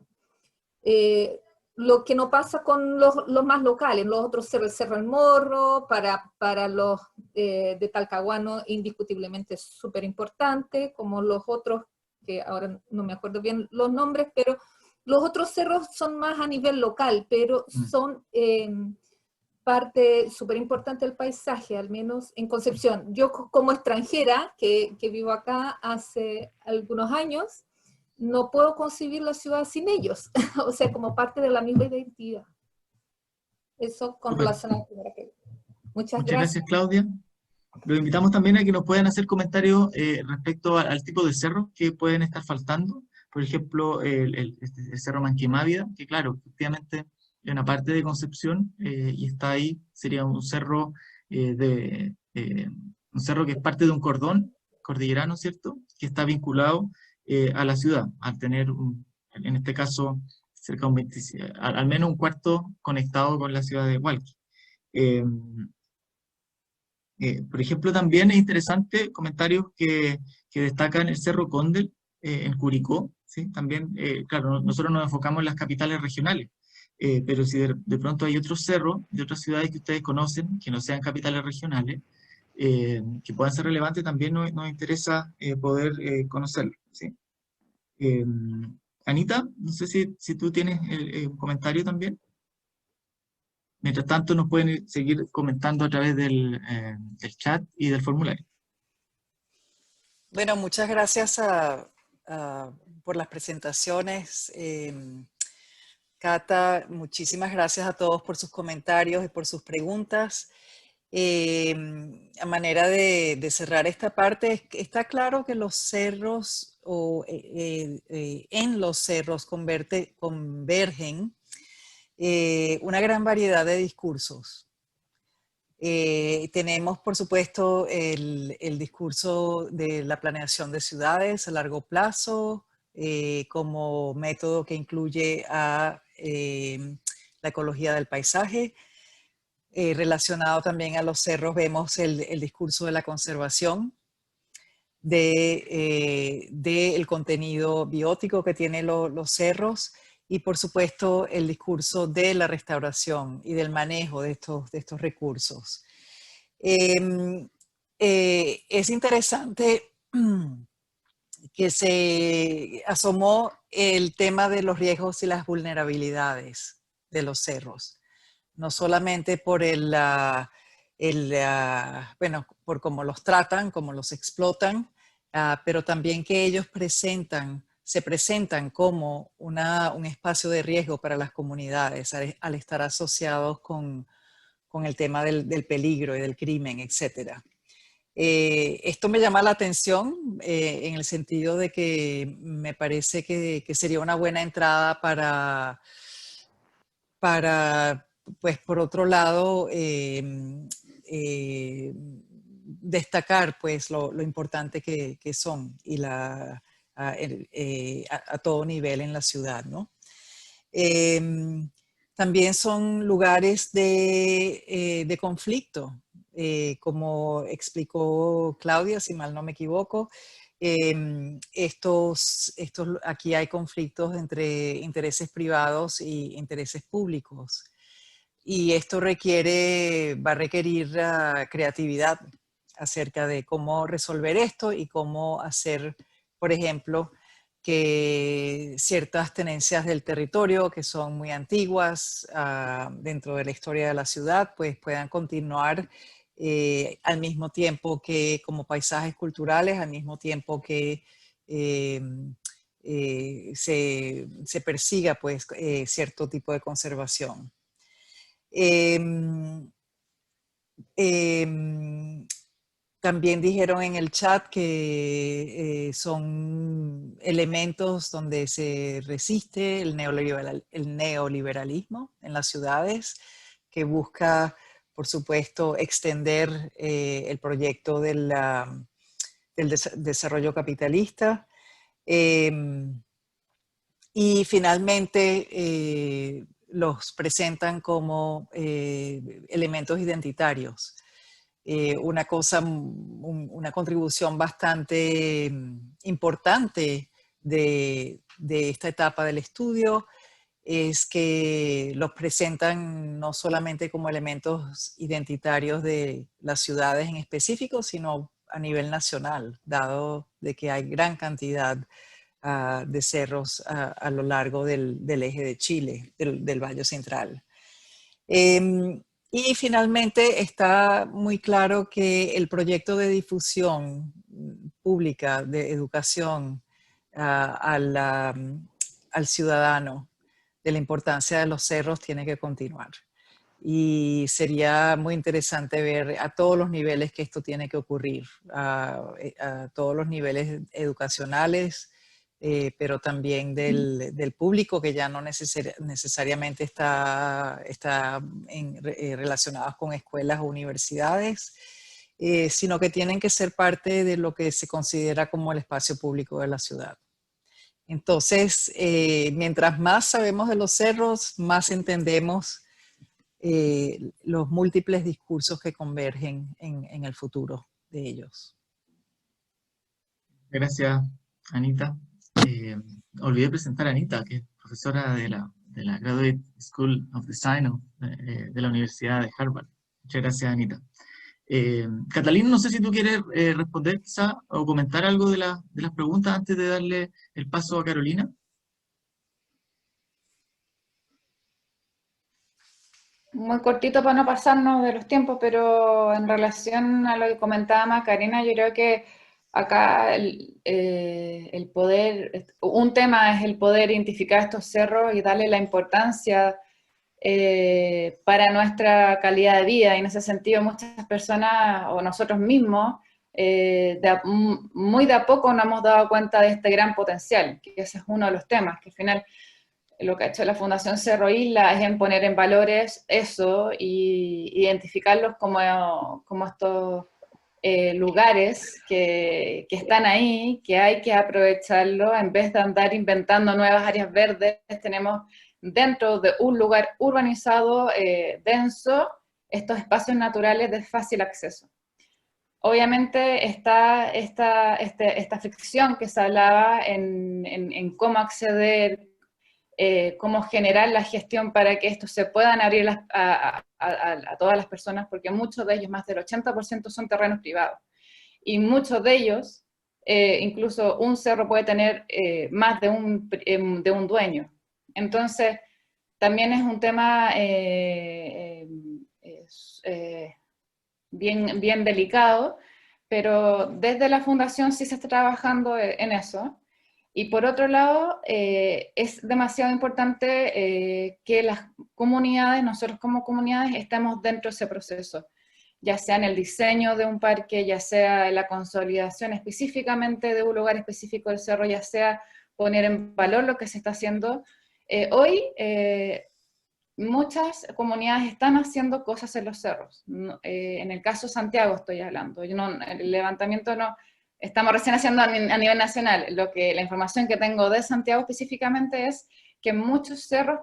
Lo que no pasa con los más locales, los otros cerros, el Cerro El Morro, para los de Talcahuano, indiscutiblemente es súper importante, como los otros, que ahora no me acuerdo bien los nombres, pero los otros cerros son más a nivel local, pero son parte súper importante del paisaje, al menos en Concepción. Yo como extranjera, que vivo acá hace algunos años, no puedo concebir la ciudad sin ellos, o sea, como parte de la misma identidad. Eso con relación a la primera pregunta. Muchas gracias, Claudia. Los invitamos también a que nos puedan hacer comentarios respecto al tipo de cerros que pueden estar faltando. Por ejemplo, el Cerro Manquimávida, que claro, efectivamente es una parte de Concepción y está ahí, sería un cerro, un cerro que es parte de un cordón cordillerano, ¿cierto? Que está vinculado a la ciudad, al tener, en este caso, cerca de un 27, al menos un cuarto conectado con la ciudad de Hualqui. Por ejemplo, también es interesante comentarios que destacan el Cerro Condel en Curicó, ¿sí? También, claro, nosotros nos enfocamos en las capitales regionales, pero si de pronto hay otros cerros de otras ciudades que ustedes conocen, que no sean capitales regionales, que puedan ser relevantes, también nos interesa poder conocerlos, ¿sí? Anita, no sé si tú tienes un comentario también. Mientras tanto, nos pueden seguir comentando a través del chat y del formulario. Bueno, muchas gracias por las presentaciones. Cata, muchísimas gracias a todos por sus comentarios y por sus preguntas. A manera de cerrar esta parte, está claro que los cerros en los cerros convergen una gran variedad de discursos. Tenemos, por supuesto, el discurso de la planeación de ciudades a largo plazo como método que incluye a la ecología del paisaje. Relacionado también a los cerros, vemos el discurso de la conservación, del contenido biótico que tienen los cerros, y por supuesto el discurso de la restauración y del manejo de estos recursos. Es interesante que se asomó el tema de los riesgos y las vulnerabilidades de los cerros, no solamente por bueno, por cómo los tratan, cómo los explotan, pero también que ellos se presentan como un espacio de riesgo para las comunidades al estar asociados con el tema del peligro y del crimen, etc. Esto me llama la atención en el sentido de que me parece que sería una buena entrada para pues por otro lado, destacar pues lo importante que son y a todo nivel en la ciudad, ¿no? También son lugares de conflicto, como explicó Claudia, si mal no me equivoco. Aquí hay conflictos entre intereses privados y intereses públicos. Y esto va a requerir creatividad acerca de cómo resolver esto y cómo hacer, por ejemplo, que ciertas tenencias del territorio que son muy antiguas dentro de la historia de la ciudad, pues puedan continuar al mismo tiempo que como paisajes culturales, al mismo tiempo que se persiga pues cierto tipo de conservación. También dijeron en el chat que son elementos donde se resiste el neoliberalismo en las ciudades, que busca, por supuesto, extender el proyecto del desarrollo capitalista. Y finalmente los presentan como elementos identitarios. Una contribución bastante importante de esta etapa del estudio es que los presentan no solamente como elementos identitarios de las ciudades en específico, sino a nivel nacional, dado de que hay gran cantidad de cerros a lo largo del eje de Chile, del Valle Central. Y finalmente está muy claro que el proyecto de difusión pública de educación al ciudadano de la importancia de los cerros tiene que continuar. Y sería muy interesante ver a todos los niveles que esto tiene que ocurrir, a todos los niveles educacionales, pero también del público que ya no necesariamente está relacionados con escuelas o universidades, sino que tienen que ser parte de lo que se considera como el espacio público de la ciudad. Entonces, mientras más sabemos de los cerros, más entendemos los múltiples discursos que convergen en el futuro de ellos. Gracias, Anita. Olvidé presentar a Anita, que es profesora de la Graduate School of Design de la Universidad de Harvard. Muchas gracias, Anita. Catalina, no sé si tú quieres responder quizá o comentar algo de las preguntas antes de darle el paso a Carolina. Muy cortito para no pasarnos de los tiempos, pero en relación a lo que comentaba Macarena, yo creo que acá el poder, un tema es el poder identificar estos cerros y darle la importancia para nuestra calidad de vida, y en ese sentido muchas personas o nosotros mismos muy de a poco nos hemos dado cuenta de este gran potencial, que ese es uno de los temas, que al final lo que ha hecho la Fundación Cerro Isla es en poner en valores eso y identificarlos como estos lugares que están ahí, que hay que aprovecharlo en vez de andar inventando nuevas áreas verdes. Tenemos dentro de un lugar urbanizado denso estos espacios naturales de fácil acceso. Obviamente está esta fricción que se hablaba en cómo acceder, cómo generar la gestión para que esto se puedan abrir a todas las personas, porque muchos de ellos, más del 80%, son terrenos privados. Y muchos de ellos, incluso un cerro puede tener más de un dueño. Entonces, también es un tema bien delicado, pero desde la Fundación sí se está trabajando en eso. Y por otro lado, es demasiado importante que las comunidades, nosotros como comunidades, estemos dentro de ese proceso, ya sea en el diseño de un parque, ya sea en la consolidación específicamente de un lugar específico del cerro, ya sea poner en valor lo que se está haciendo. Hoy, muchas comunidades están haciendo cosas en los cerros. En el caso de Santiago estoy hablando. El levantamiento no, estamos recién haciendo a nivel nacional. La información que tengo de Santiago específicamente es que muchos cerros,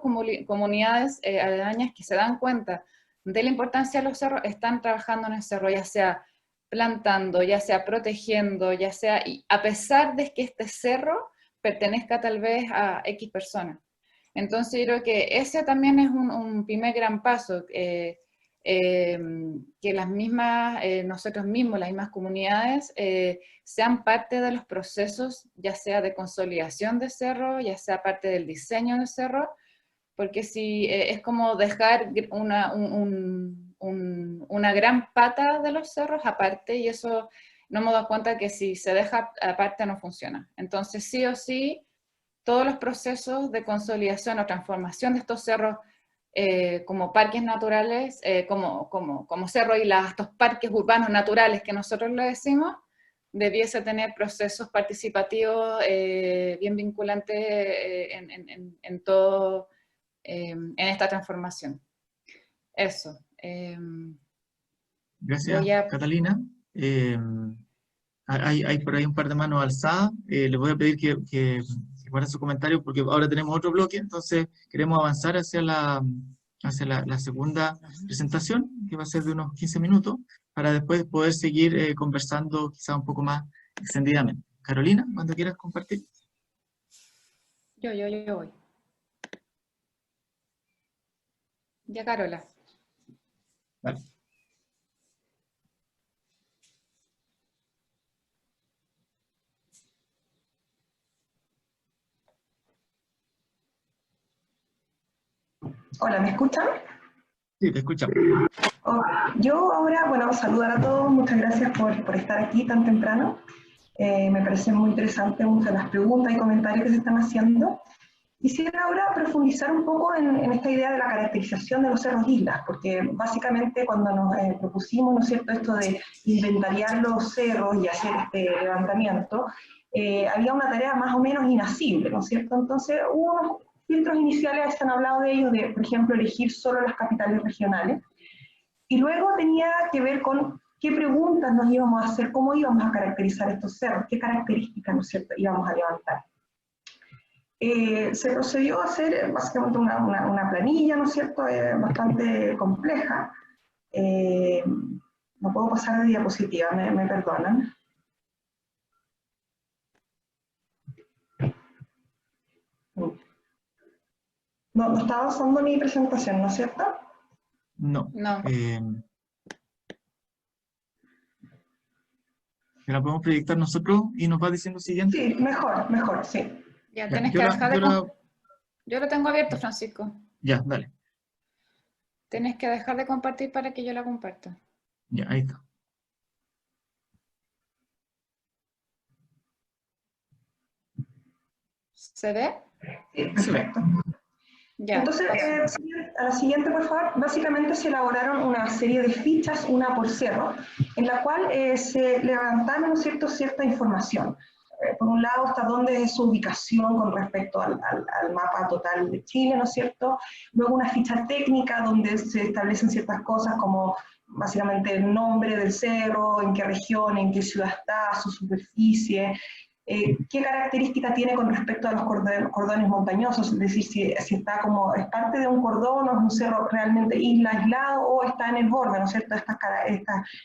comunidades aledañas que se dan cuenta de la importancia de los cerros, están trabajando en el cerro, ya sea plantando, ya sea protegiendo, ya sea, y a pesar de que este cerro pertenezca tal vez a X personas. Entonces yo creo que ese también es un primer gran paso, que las mismas, nosotros mismos, las mismas comunidades, sean parte de los procesos, ya sea de consolidación de cerro, ya sea parte del diseño del cerro, porque si es como dejar una gran pata de los cerros aparte, y eso no me doy cuenta que si se deja aparte no funciona. Entonces sí o sí, todos los procesos de consolidación o transformación de estos cerros como parques naturales, como cerros y estos parques urbanos naturales que nosotros le decimos, debiese tener procesos participativos bien vinculantes en todo, en esta transformación. Eso. Gracias, Catalina. Hay por ahí un par de manos alzadas. Les voy a pedir que guarden su comentario porque ahora tenemos otro bloque, entonces queremos avanzar hacia la segunda presentación, que va a ser de unos 15 minutos, para después poder seguir conversando quizá un poco más extendidamente. Carolina, cuando quieras compartir. Yo voy. Ya, Carola. Vale. Hola, ¿me escuchan? Sí, te escuchamos. Yo ahora, bueno, saludar a todos, muchas gracias por estar aquí tan temprano. Me parecen muy interesantes muchas de las preguntas y comentarios que se están haciendo. Quisiera ahora profundizar un poco en esta idea de la caracterización de los cerros islas, porque básicamente cuando nos propusimos, ¿no es cierto?, esto de inventariar los cerros y hacer este levantamiento, había una tarea más o menos inasible, ¿no es cierto? Entonces hubo unos filtros iniciales, se han hablado de ellos, de, por ejemplo, elegir solo las capitales regionales, y luego tenía que ver con qué preguntas nos íbamos a hacer, cómo íbamos a caracterizar estos cerros, qué características, ¿no es cierto?, íbamos a levantar. Se procedió a hacer básicamente una planilla, ¿no es cierto?, bastante compleja. No puedo pasar de diapositiva, me perdonan. No está avanzando mi presentación, ¿no es cierto? No. No. ¿La podemos proyectar nosotros y nos va diciendo siguiente? Sí, mejor, sí. Ya, tienes que dejar de... Yo lo tengo abierto, Francisco. Ya, dale. Tienes que dejar de compartir para que yo la comparta. Ya, ahí está. ¿Se ve? Sí, perfecto. Ya. Entonces, a la siguiente, por favor, básicamente se elaboraron una serie de fichas, una por cerro, en la cual se levantaron, ¿no es cierto?, cierta información. Por un lado está dónde es su ubicación con respecto al mapa total de Chile, ¿no es cierto? Luego una ficha técnica donde se establecen ciertas cosas como básicamente el nombre del cerro, en qué región, en qué ciudad está, su superficie, qué característica tiene con respecto a los cordones montañosos, es decir, si está como, es parte de un cordón o es un cerro realmente isla aislado o está en el borde, ¿no es cierto?, estas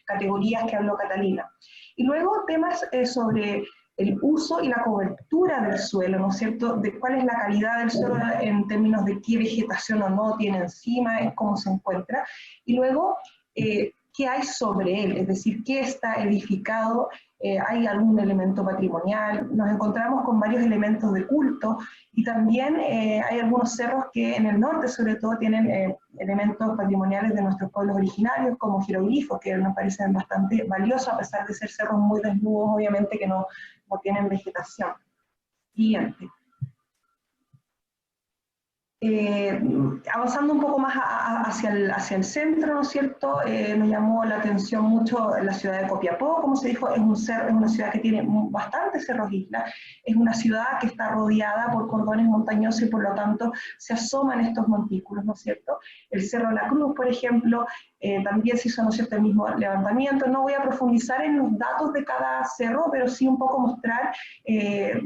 categorías que habló Catalina. Y luego temas sobre el uso y la cobertura del suelo, ¿no es cierto?, de cuál es la calidad del suelo en términos de qué vegetación o no tiene encima, cómo se encuentra, y luego qué hay sobre él, es decir, qué está edificado, hay algún elemento patrimonial, nos encontramos con varios elementos de culto, y también hay algunos cerros que en el norte sobre todo tienen elementos patrimoniales de nuestros pueblos originarios, como jeroglifos, que nos parecen bastante valiosos, a pesar de ser cerros muy desnudos, obviamente que no tienen vegetación. Siguiente. Avanzando un poco más hacia el centro, ¿no es cierto? Nos llamó la atención mucho la ciudad de Copiapó, como se dijo, es una ciudad que tiene bastantes cerros islas, es una ciudad que está rodeada por cordones montañosos y por lo tanto se asoman estos montículos, ¿no es cierto? El Cerro La Cruz, por ejemplo, también se hizo, ¿no es cierto?, el mismo levantamiento. No voy a profundizar en los datos de cada cerro, pero sí un poco mostrar,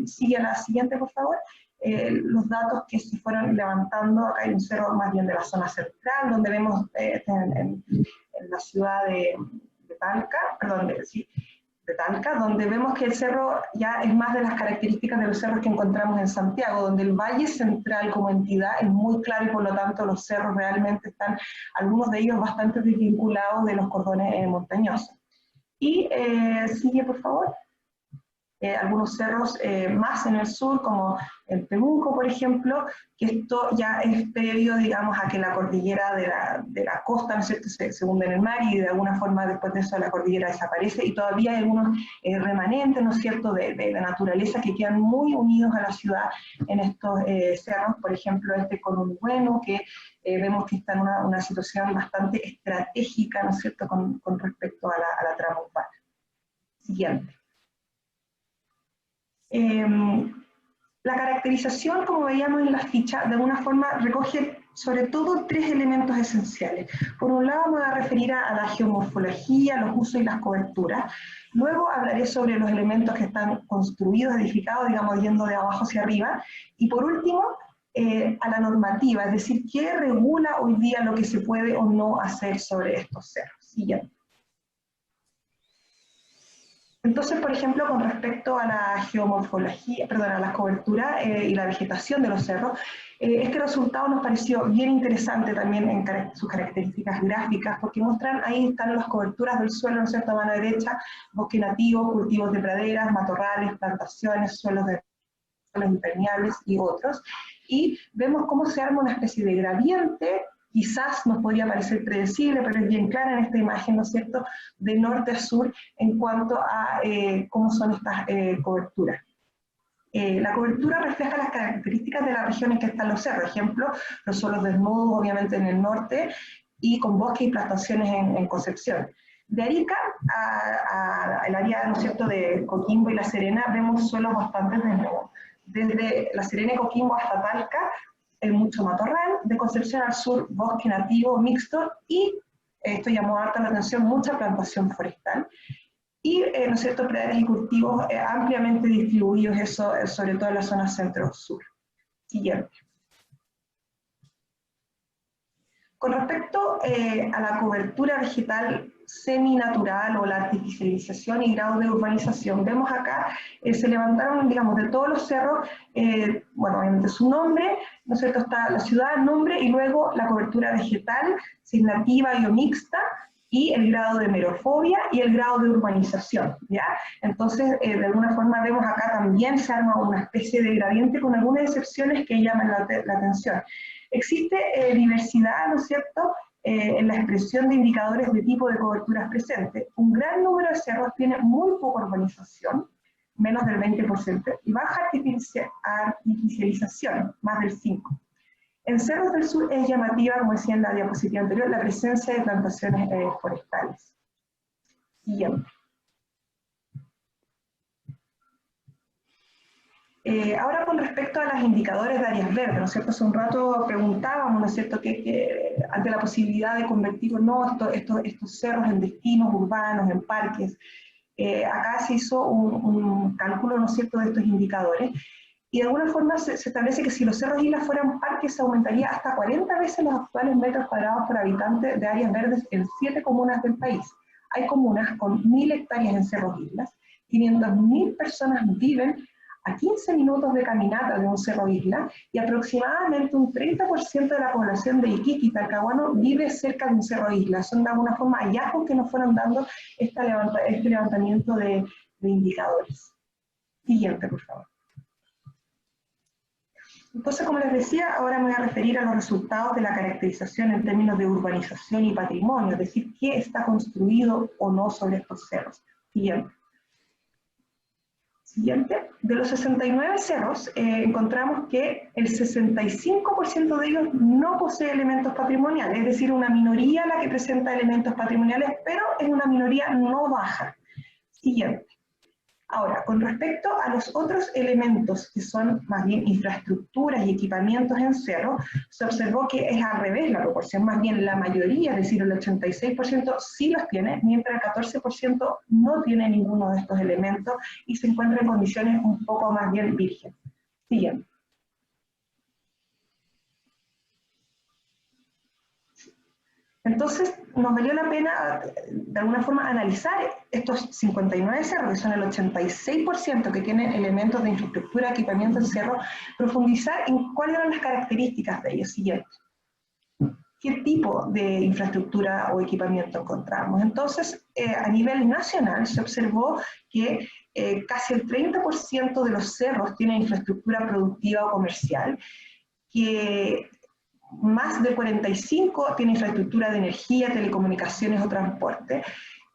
sigue a la siguiente, por favor. Los datos que se fueron levantando. Acá hay un cerro más bien de la zona central, donde vemos en la ciudad de Talca, perdón, de Talca, donde vemos que el cerro ya es más de las características de los cerros que encontramos en Santiago, donde el valle central como entidad es muy claro y por lo tanto los cerros realmente están, algunos de ellos bastante desvinculados de los cordones montañosos. Y sigue, por favor. Algunos cerros más en el sur, como el Temuco, por ejemplo, que esto ya es previo, digamos, a que la cordillera de la costa, ¿no es cierto?, se hunde en el mar y de alguna forma después de eso la cordillera desaparece y todavía hay algunos remanentes, ¿no es cierto?, de la naturaleza que quedan muy unidos a la ciudad en estos cerros, por ejemplo, Conurbano, que vemos que está en una situación bastante estratégica, ¿no es cierto?, con respecto a la trama urbana. Siguiente. La caracterización, como veíamos en la ficha, de alguna forma recoge sobre todo tres elementos esenciales. Por un lado me voy a referir a la geomorfología, los usos y las coberturas. Luego hablaré sobre los elementos que están construidos, edificados, digamos, yendo de abajo hacia arriba. Y por último, a la normativa, es decir, qué regula hoy día lo que se puede o no hacer sobre estos cerros. Siguiente. Entonces, por ejemplo, con respecto a la geomorfología, perdón, a la cobertura y la vegetación de los cerros, este resultado nos pareció bien interesante también en sus características gráficas, porque muestran, ahí están las coberturas del suelo, ¿no es cierto?, a mano derecha, bosque nativo, cultivos de praderas, matorrales, plantaciones, suelos impermeables y otros, y vemos cómo se arma una especie de gradiente. Quizás nos podría parecer predecible, pero es bien clara en esta imagen, ¿no es cierto?, de norte a sur en cuanto a cómo son estas coberturas. La cobertura refleja las características de la región en que están los cerros, por ejemplo, los suelos desnudos, obviamente en el norte, y con bosques y plantaciones en Concepción. De Arica al área, ¿no es cierto?, de Coquimbo y La Serena, vemos suelos bastante desnudos. Desde La Serena y Coquimbo hasta Talca, hay mucho matorral, de Concepción al sur, bosque nativo mixto, y esto llamó harta la atención, mucha plantación forestal, y, ¿no es cierto?, praderas y cultivos ampliamente distribuidos, eso sobre todo en la zona centro-sur. Siguiente. Con respecto a la cobertura vegetal seminatural o la artificialización y grado de urbanización, vemos acá, se levantaron, digamos, de todos los cerros, bueno, obviamente su nombre, ¿no es cierto?, está la ciudad, el nombre, y luego la cobertura vegetal, si es nativa y o mixta, y el grado de merofobia y el grado de urbanización, ¿ya? Entonces, de alguna forma vemos acá también se arma una especie de gradiente con algunas excepciones que llaman la atención. Existe diversidad, ¿no es cierto?, en la expresión de indicadores de tipo de coberturas presentes. Un gran número de cerros tiene muy poca urbanización, menos del 20%, y baja artificialización, más del 5%. En cerros del sur es llamativa, como decía en la diapositiva anterior, la presencia de plantaciones forestales. Siguiente. Ahora con respecto a los indicadores de áreas verdes, ¿no es cierto? Hace un rato preguntábamos, ¿no es cierto?, que ante la posibilidad de convertir o no estos cerros en destinos urbanos, en parques, acá se hizo un cálculo, ¿no es cierto?, de estos indicadores, y de alguna forma se establece que si los cerros islas fueran parques, se aumentaría hasta 40 veces los actuales metros cuadrados por habitante de áreas verdes en 7 comunas del país. Hay comunas con 1000 hectáreas en cerros islas, 500.000 personas viven a 15 minutos de caminata de un cerro isla, y aproximadamente un 30% de la población de Iquique y Talcahuano vive cerca de un cerro isla. Son de alguna forma hallazgos que nos fueron dando este levantamiento de indicadores. Siguiente, por favor. Entonces, como les decía, ahora me voy a referir a los resultados de la caracterización en términos de urbanización y patrimonio, es decir, qué está construido o no sobre estos cerros. Siguiente. De los 69 cerros, encontramos que el 65% de ellos no posee elementos patrimoniales, es decir, una minoría la que presenta elementos patrimoniales, pero es una minoría no baja. Siguiente. Ahora, con respecto a los otros elementos que son más bien infraestructuras y equipamientos en cerro, se observó que es al revés la proporción, más bien la mayoría, es decir, el 86% sí los tiene, mientras el 14% no tiene ninguno de estos elementos y se encuentra en condiciones un poco más bien vírgenes. Siguiente. Entonces, nos valió la pena, de alguna forma, analizar estos 59 cerros, que son el 86% que tienen elementos de infraestructura, equipamiento en cerro, profundizar en cuáles eran las características de ellos. Siguiente. ¿Qué tipo de infraestructura o equipamiento encontramos? Entonces, a nivel nacional se observó que casi el 30% de los cerros tienen infraestructura productiva o comercial, que más del 45% tiene infraestructura de energía, telecomunicaciones o transporte,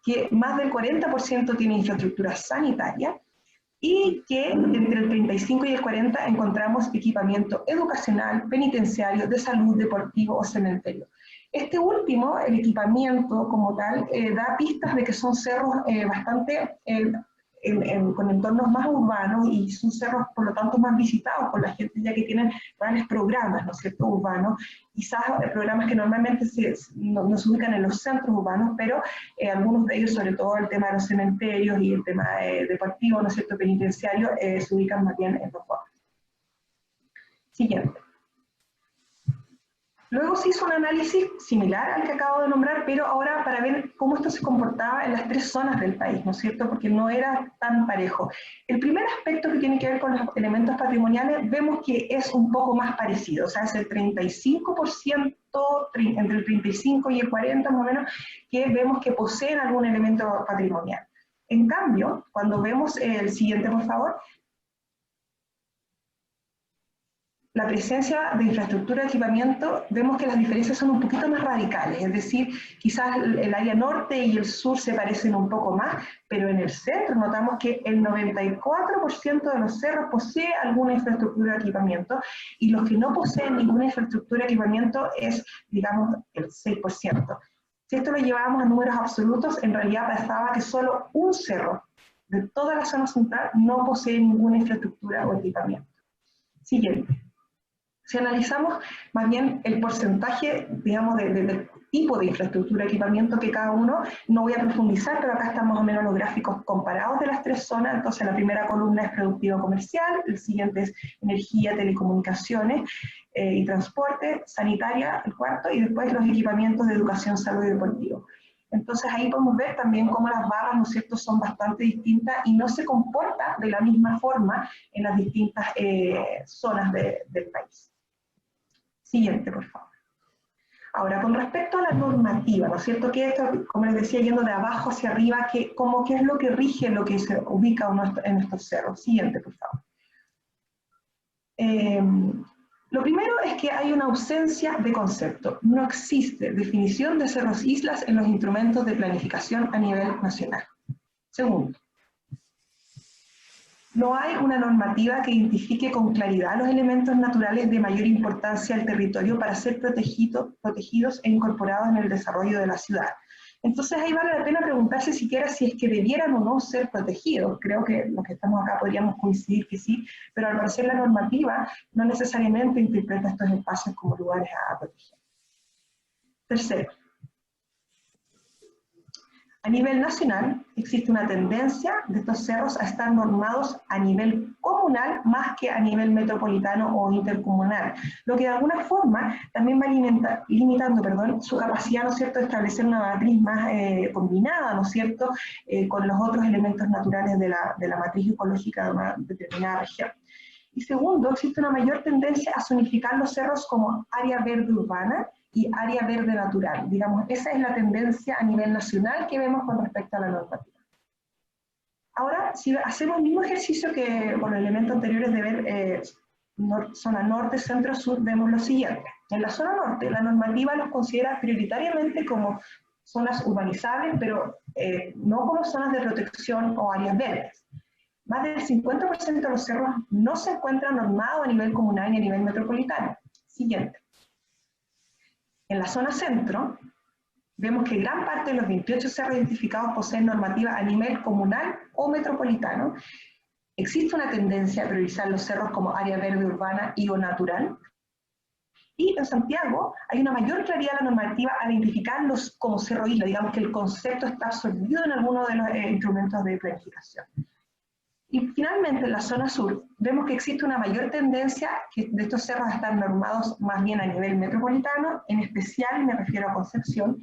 que más del 40% tiene infraestructura sanitaria, y que entre el 35 y el 40 encontramos equipamiento educacional, penitenciario, de salud, deportivo o cementerio. Este último, el equipamiento como tal, da pistas de que son cerros bastante con entornos más urbanos y son cerros por lo tanto más visitados por la gente, ya que tienen grandes programas, ¿no es cierto?, urbanos, quizás programas que normalmente no se ubican en los centros urbanos, pero algunos de ellos, sobre todo el tema de los cementerios y el tema deportivo, ¿no es cierto?, penitenciario, se ubican más bien en los pueblos. Siguiente. Luego se hizo un análisis similar al que acabo de nombrar, pero ahora para ver cómo esto se comportaba en las tres zonas del país, ¿no es cierto?, porque no era tan parejo. El primer aspecto que tiene que ver con los elementos patrimoniales, vemos que es un poco más parecido, o sea, es el 35%, entre el 35 y el 40 más o menos, que vemos que poseen algún elemento patrimonial. En cambio, cuando vemos el siguiente, por favor, la presencia de infraestructura de equipamiento, vemos que las diferencias son un poquito más radicales, es decir, quizás el área norte y el sur se parecen un poco más, pero en el centro notamos que el 94% de los cerros posee alguna infraestructura de equipamiento, y los que no poseen ninguna infraestructura de equipamiento es, digamos, el 6%. Si esto lo llevábamos a números absolutos, en realidad pasaba que solo un cerro de toda la zona central no posee ninguna infraestructura o equipamiento. Siguiente. Si analizamos más bien el porcentaje, digamos, del tipo de infraestructura, equipamiento que cada uno, no voy a profundizar, pero acá están más o menos los gráficos comparados de las tres zonas. Entonces la primera columna es productivo comercial, el siguiente es energía, telecomunicaciones y transporte, sanitaria, el cuarto, y después los equipamientos de educación, salud y deportivo. Entonces ahí podemos ver también cómo las barras, ¿no es cierto?, son bastante distintas y no se comportan de la misma forma en las distintas zonas del país. Siguiente, por favor. Ahora, con respecto a la normativa, ¿no es cierto?, que esto, como les decía, yendo de abajo hacia arriba, ¿qué es lo que rige lo que se ubica en estos cerros? Siguiente, por favor. Lo primero es que hay una ausencia de concepto. No existe definición de cerros islas en los instrumentos de planificación a nivel nacional. Segundo, no hay una normativa que identifique con claridad los elementos naturales de mayor importancia al territorio para ser protegidos e incorporados en el desarrollo de la ciudad. Entonces ahí vale la pena preguntarse siquiera si es que debieran o no ser protegidos. Creo que los que estamos acá podríamos coincidir que sí, pero al parecer la normativa no necesariamente interpreta estos espacios como lugares a proteger. Tercero, a nivel nacional existe una tendencia de estos cerros a estar normados a nivel comunal más que a nivel metropolitano o intercomunal, lo que de alguna forma también va limitando su capacidad, ¿no es cierto?, de establecer una matriz más combinada, ¿no es cierto?, con los otros elementos naturales de la matriz ecológica de una determinada región. Y segundo, existe una mayor tendencia a zonificar los cerros como área verde urbana y área verde natural. Digamos, esa es la tendencia a nivel nacional que vemos con respecto a la normativa. Ahora, si hacemos el mismo ejercicio que con los elementos anteriores de ver zona norte, centro, sur, vemos lo siguiente. En la zona norte, la normativa los considera prioritariamente como zonas urbanizables, pero no como zonas de protección o áreas verdes. Más del 50% de los cerros no se encuentran normados a nivel comunal ni a nivel metropolitano. Siguiente. En la zona centro, vemos que gran parte de los 28 cerros identificados poseen normativa a nivel comunal o metropolitano. Existe una tendencia a priorizar los cerros como área verde urbana y o natural. Y en Santiago hay una mayor claridad de la normativa al identificarlos como cerro isla. Digamos que el concepto está absorbido en algunos de los instrumentos de planificación. Y finalmente en la zona sur vemos que existe una mayor tendencia de estos cerros a estar normados más bien a nivel metropolitano, en especial me refiero a Concepción,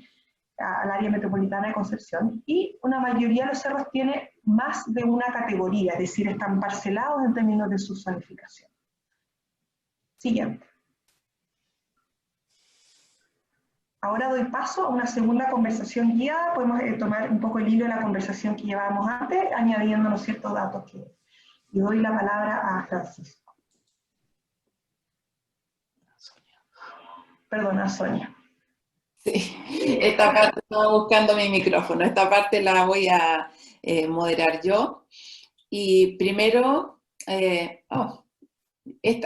al área metropolitana de Concepción, y una mayoría de los cerros tiene más de una categoría, es decir, están parcelados en términos de su zonificación. Siguiente. Ahora doy paso a una segunda conversación guiada. Podemos tomar un poco el hilo de la conversación que llevábamos antes, añadiéndonos ciertos datos y doy la palabra a Francisco. Perdona, Sonia. Sí, esta parte estaba buscando mi micrófono. Esta parte la voy a moderar yo. Y primero,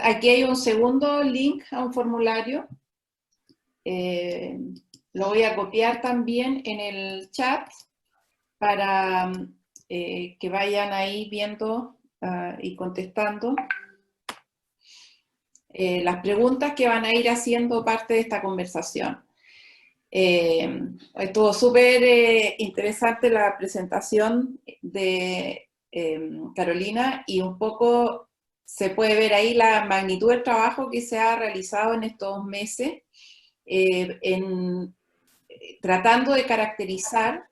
aquí hay un segundo link a un formulario. Lo voy a copiar también en el chat para que vayan ahí viendo y contestando las preguntas que van a ir haciendo parte de esta conversación. Estuvo súper interesante la presentación de Carolina, y un poco se puede ver ahí la magnitud del trabajo que se ha realizado en estos meses, tratando de caracterizar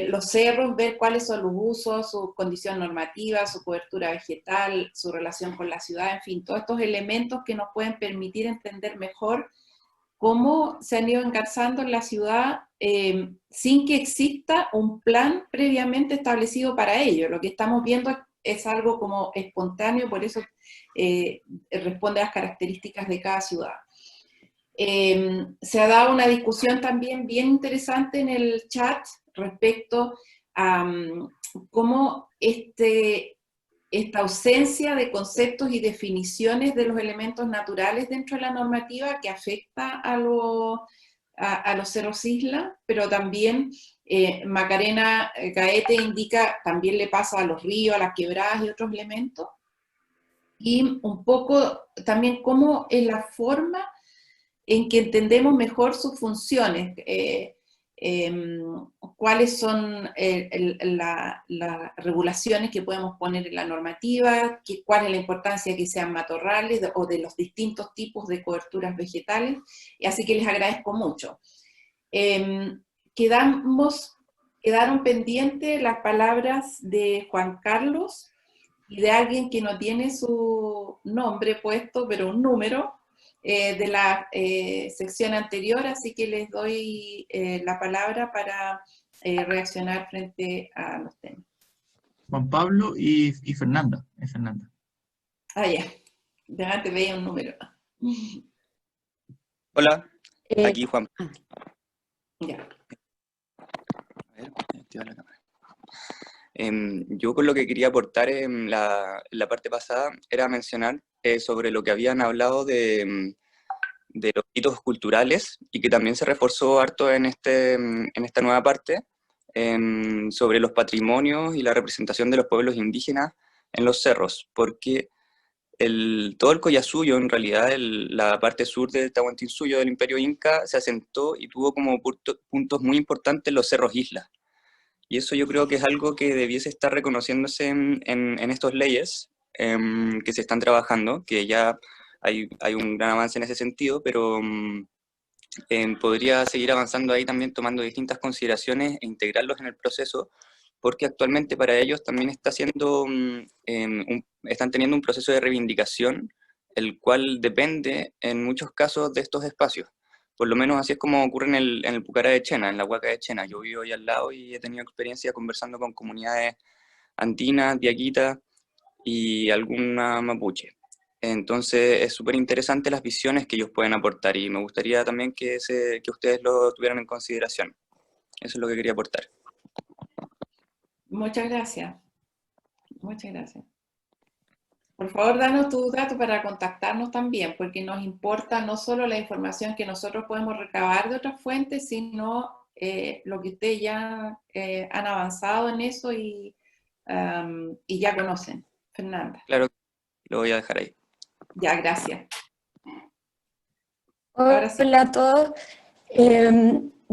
los cerros, ver cuáles son los usos, su condición normativa, su cobertura vegetal, su relación con la ciudad, en fin, todos estos elementos que nos pueden permitir entender mejor cómo se han ido engarzando en la ciudad sin que exista un plan previamente establecido para ello. Lo que estamos viendo es algo como espontáneo, por eso responde a las características de cada ciudad. Se ha dado una discusión también bien interesante en el chat respecto a cómo esta ausencia de conceptos y definiciones de los elementos naturales dentro de la normativa que afecta a los cerros isla, pero también Macarena Gaete indica, también le pasa a los ríos, a las quebradas y otros elementos, y un poco también cómo es la forma en que entendemos mejor sus funciones, cuáles son las regulaciones que podemos poner en la normativa, cuál es la importancia de que sean matorrales o de los distintos tipos de coberturas vegetales, y así que les agradezco mucho. Quedaron pendientes las palabras de Juan Carlos y de alguien que no tiene su nombre puesto, pero un número, de la sección anterior, así que les doy la palabra para reaccionar frente a los temas. Juan Pablo y Fernanda. Ah, ya. Delante veía un número. Hola, aquí Juan. Ya. A ver, activar la cámara. Yo con lo que quería aportar en la parte pasada era mencionar sobre lo que habían hablado de los hitos culturales, y que también se reforzó harto en esta nueva parte, sobre los patrimonios y la representación de los pueblos indígenas en los cerros, porque todo el Collasuyo, en realidad la parte sur del Tahuantinsuyo del Imperio Inca, se asentó y tuvo como puntos muy importantes los cerros islas. Y eso yo creo que es algo que debiese estar reconociéndose en estas leyes que se están trabajando, que ya hay un gran avance en ese sentido, pero podría seguir avanzando ahí también, tomando distintas consideraciones e integrarlos en el proceso, porque actualmente para ellos también están teniendo un proceso de reivindicación, el cual depende en muchos casos de estos espacios. Por lo menos así es como ocurre en el Pucará de Chena, en la Huaca de Chena. Yo vivo ahí al lado y he tenido experiencia conversando con comunidades andinas, diaguitas y alguna mapuche. Entonces es súper interesante las visiones que ellos pueden aportar y me gustaría también que ustedes lo tuvieran en consideración. Eso es lo que quería aportar. Muchas gracias. Muchas gracias. Por favor, danos tu dato para contactarnos también, porque nos importa no solo la información que nosotros podemos recabar de otras fuentes, sino lo que ustedes ya han avanzado en eso y ya conocen. Fernanda. Claro, lo voy a dejar ahí. Ya, gracias. Ahora sí. Hola a todos.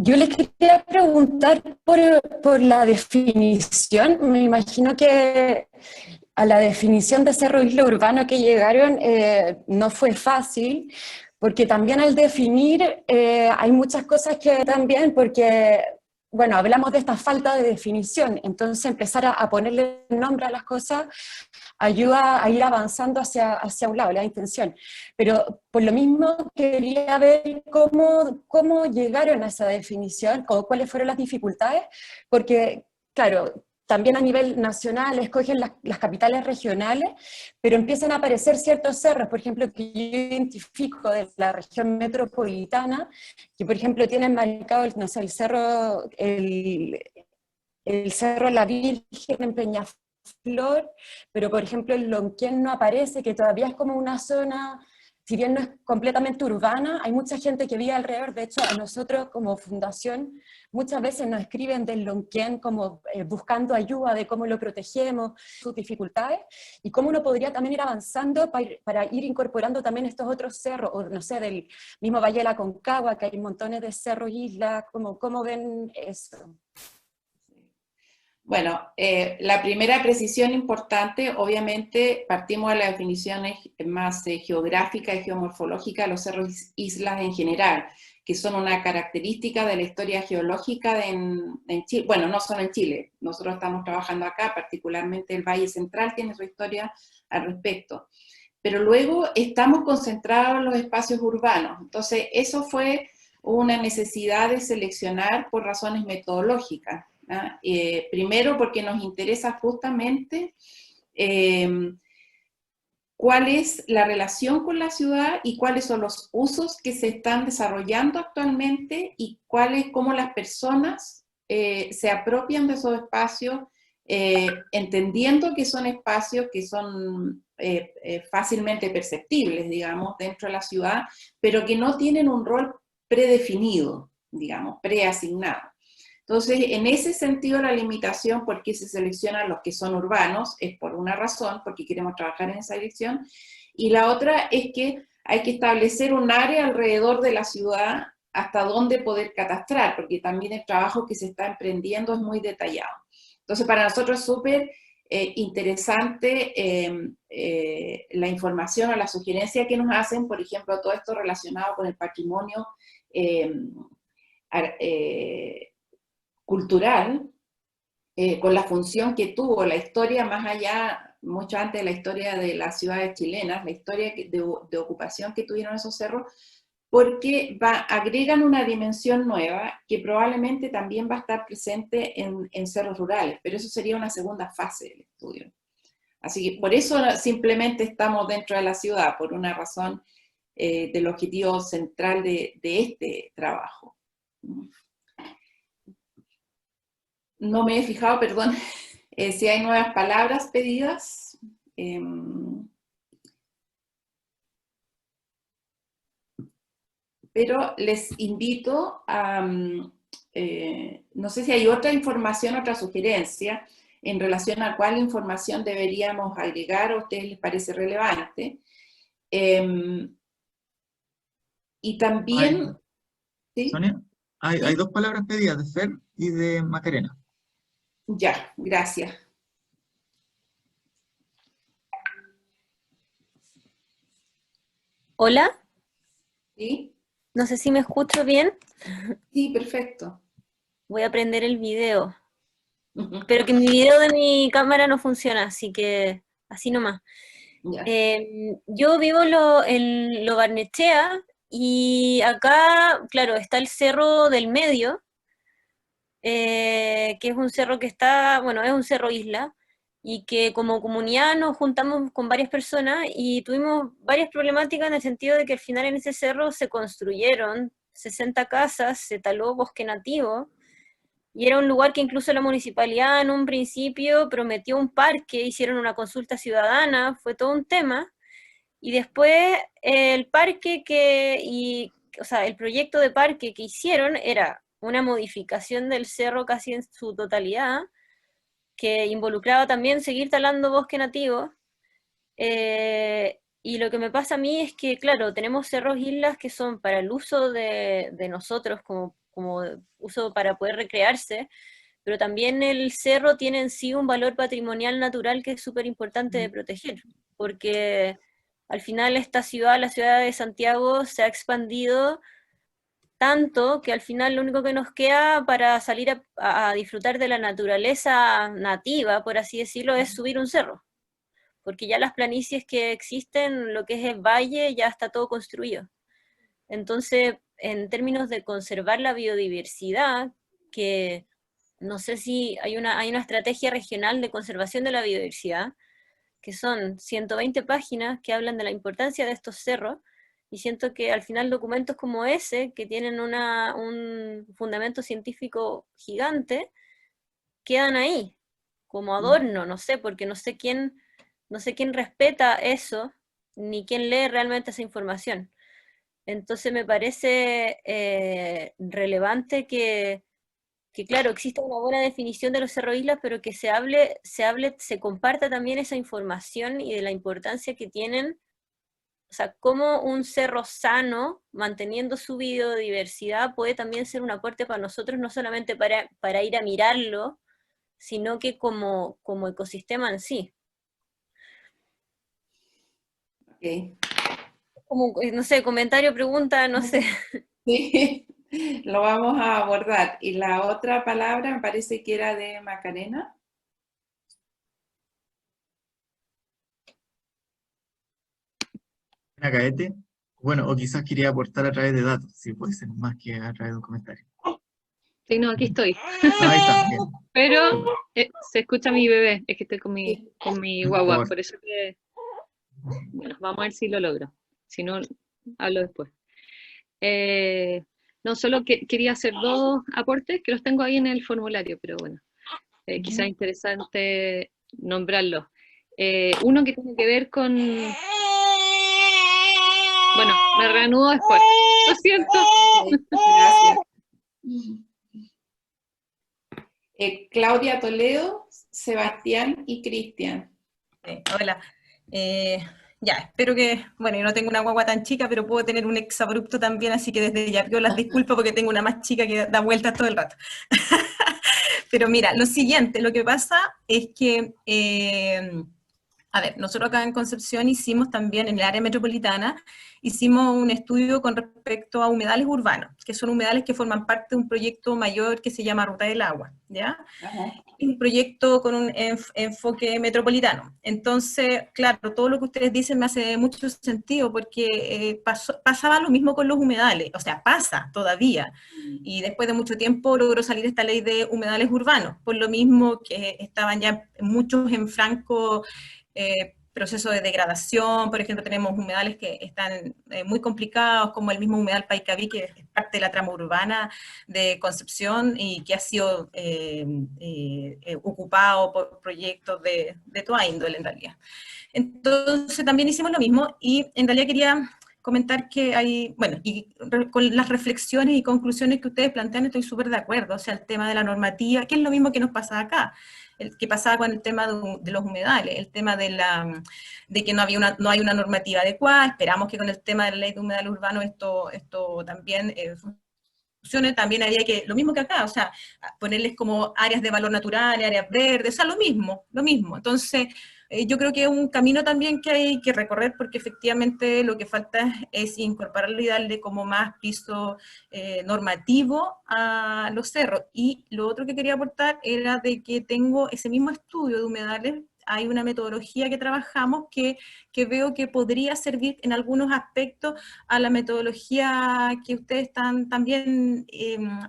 Yo les quería preguntar por la definición. Me imagino que a la definición de cerro isla urbano que llegaron no fue fácil, porque también al definir hay muchas cosas que también, porque, bueno, hablamos de esta falta de definición, entonces empezar a ponerle nombre a las cosas ayuda a ir avanzando hacia un lado, la intención. Pero por lo mismo quería ver cómo llegaron a esa definición o cuáles fueron las dificultades, porque, claro, también a nivel nacional escogen las capitales regionales, pero empiezan a aparecer ciertos cerros, por ejemplo, que yo identifico de la región metropolitana, que por ejemplo tienen marcado, no sé, el cerro La Virgen en Peñaflor, pero por ejemplo el Lonquén no aparece, que todavía es como una zona, si bien no es completamente urbana, hay mucha gente que vive alrededor. De hecho, a nosotros como fundación muchas veces nos escriben del Lonquén como buscando ayuda de cómo lo protegemos, sus dificultades, y cómo uno podría también ir avanzando para ir incorporando también estos otros cerros, o no sé, del mismo Valle de la Concagua, que hay montones de cerros, islas, ¿cómo ven eso? Bueno, la primera precisión importante, obviamente, partimos de las definiciones más geográficas y geomorfológicas de los cerros islas en general, que son una característica de la historia geológica en Chile. Bueno, no solo en Chile, nosotros estamos trabajando acá, particularmente el Valle Central tiene su historia al respecto. Pero luego estamos concentrados en los espacios urbanos, entonces eso fue una necesidad de seleccionar por razones metodológicas. Primero porque nos interesa justamente cuál es la relación con la ciudad y cuáles son los usos que se están desarrollando actualmente y cómo las personas se apropian de esos espacios, entendiendo que son espacios que son fácilmente perceptibles, digamos, dentro de la ciudad, pero que no tienen un rol predefinido, digamos, preasignado. Entonces, en ese sentido, la limitación por qué se seleccionan los que son urbanos es por una razón, porque queremos trabajar en esa dirección, y la otra es que hay que establecer un área alrededor de la ciudad hasta dónde poder catastrar, porque también el trabajo que se está emprendiendo es muy detallado. Entonces, para nosotros es súper interesante la información o la sugerencia que nos hacen, por ejemplo, todo esto relacionado con el patrimonio cultural, con la función que tuvo la historia más allá, mucho antes de la historia de las ciudades chilenas, la historia de ocupación que tuvieron esos cerros, porque agregan una dimensión nueva que probablemente también va a estar presente en cerros rurales, pero eso sería una segunda fase del estudio. Así que por eso simplemente estamos dentro de la ciudad, por una razón del objetivo central de este trabajo. No me he fijado, perdón, si hay nuevas palabras pedidas. Pero les invito a, no sé si hay otra información, otra sugerencia en relación a cuál información deberíamos agregar o a ustedes les parece relevante. Y también... ¿sí? Sonia, hay dos palabras pedidas, de Fer y de Macarena. Ya, gracias. Hola. ¿Sí? No sé si me escucho bien. Sí, perfecto. Voy a prender el video. Pero que mi video de mi cámara no funciona, así que así nomás. Yo vivo en Lo Barnechea y acá, claro, está el Cerro del Medio, que es un cerro que está, bueno, es un cerro isla, y que como comunidad nos juntamos con varias personas y tuvimos varias problemáticas en el sentido de que al final en ese cerro se construyeron 60 casas, se taló bosque nativo, y era un lugar que incluso la municipalidad en un principio prometió un parque, hicieron una consulta ciudadana, fue todo un tema, y después el parque o sea, el proyecto de parque que hicieron era una modificación del cerro casi en su totalidad, que involucraba también seguir talando bosque nativo, y lo que me pasa a mí es que, claro, tenemos cerros islas que son para el uso de nosotros como uso para poder recrearse, pero también el cerro tiene en sí un valor patrimonial natural que es súper importante de proteger, porque al final esta ciudad, la ciudad de Santiago, se ha expandido tanto que al final lo único que nos queda para salir a disfrutar de la naturaleza nativa, por así decirlo, es subir un cerro, porque ya las planicies que existen, lo que es el valle, ya está todo construido. Entonces, en términos de conservar la biodiversidad, que no sé si hay una estrategia regional de conservación de la biodiversidad, que son 120 páginas que hablan de la importancia de estos cerros, y siento que al final documentos como ese, que tienen un fundamento científico gigante, quedan ahí, como adorno, no sé, porque no sé quién respeta eso, ni quién lee realmente esa información. Entonces me parece relevante que, claro, exista una buena definición de los cerro islas, pero que se comparta también esa información y de la importancia que tienen, o sea, cómo un cerro sano, manteniendo su biodiversidad, puede también ser un aporte para nosotros, no solamente para ir a mirarlo, sino que como ecosistema en sí. Okay. Como, no sé, comentario, pregunta, no sé. Sí, lo vamos a abordar. Y la otra palabra me parece que era de Macarena. Caete. Bueno, o quizás quería aportar a través de datos, si puede ser más que a través de un comentario. Sí, no, aquí estoy. Ahí está, bien. Pero se escucha mi bebé, es que estoy con mi guagua, por eso que, bueno, vamos a ver si lo logro. Si no, hablo después. No, solo quería hacer dos aportes, que los tengo ahí en el formulario, pero bueno, quizás interesante nombrarlos. Uno que tiene que ver con... Bueno, me reanudo después. Lo siento. Gracias. Claudia Toledo, Sebastián y Cristian. Hola. Ya, espero que, bueno, yo no tengo una guagua tan chica, pero puedo tener un exabrupto también, así que desde ya pido las disculpas porque tengo una más chica que da vueltas todo el rato. Pero mira, lo siguiente, lo que pasa es que, a ver, nosotros acá en Concepción hicimos también, en el área metropolitana, hicimos un estudio con respecto a humedales urbanos, que son humedales que forman parte de un proyecto mayor que se llama Ruta del Agua, ¿ya? Un proyecto con un enfoque metropolitano. Entonces, claro, todo lo que ustedes dicen me hace mucho sentido, porque pasaba lo mismo con los humedales, o sea, pasa todavía, y después de mucho tiempo logró salir esta ley de humedales urbanos, por lo mismo que estaban ya muchos en franco proceso de degradación. Por ejemplo, tenemos humedales que están muy complicados, como el mismo humedal Paicaví, que es parte de la trama urbana de Concepción y que ha sido ocupado por proyectos de toda índole en realidad. Entonces también hicimos lo mismo y en realidad quería comentar que hay, bueno, y con las reflexiones y conclusiones que ustedes plantean estoy súper de acuerdo, o sea, el tema de la normativa, que es lo mismo que nos pasa acá, que pasaba con el tema de los humedales, el tema de que no hay una normativa adecuada. Esperamos que con el tema de la ley de humedal urbano esto también funcione. También había que, lo mismo que acá, o sea, ponerles como áreas de valor natural, áreas verdes, o sea, lo mismo. Entonces, yo creo que es un camino también que hay que recorrer, porque efectivamente lo que falta es incorporarlo y darle como más piso normativo a los cerros. Y lo otro que quería aportar era de que tengo ese mismo estudio de humedales hay una metodología que trabajamos que veo que podría servir en algunos aspectos a la metodología que ustedes están también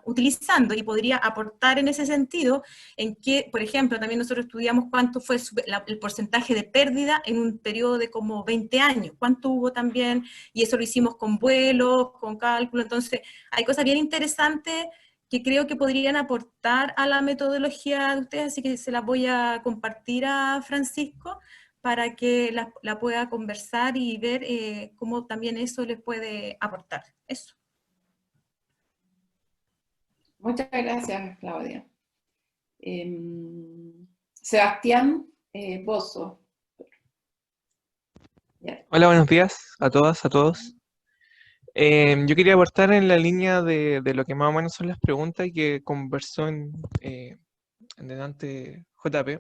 utilizando, y podría aportar en ese sentido, en que, por ejemplo, también nosotros estudiamos cuánto fue el porcentaje de pérdida en un periodo de como 20 años, cuánto hubo también, y eso lo hicimos con vuelos, con cálculo. Entonces hay cosas bien interesantes que creo que podrían aportar a la metodología de ustedes, así que se las voy a compartir a Francisco para que la pueda conversar y ver cómo también eso les puede aportar. Eso. Muchas gracias, Claudia. Sebastián Bozo. Hola, buenos días a todas, a todos. Yo quería aportar en la línea de lo que más o menos son las preguntas y que conversó en delante JP,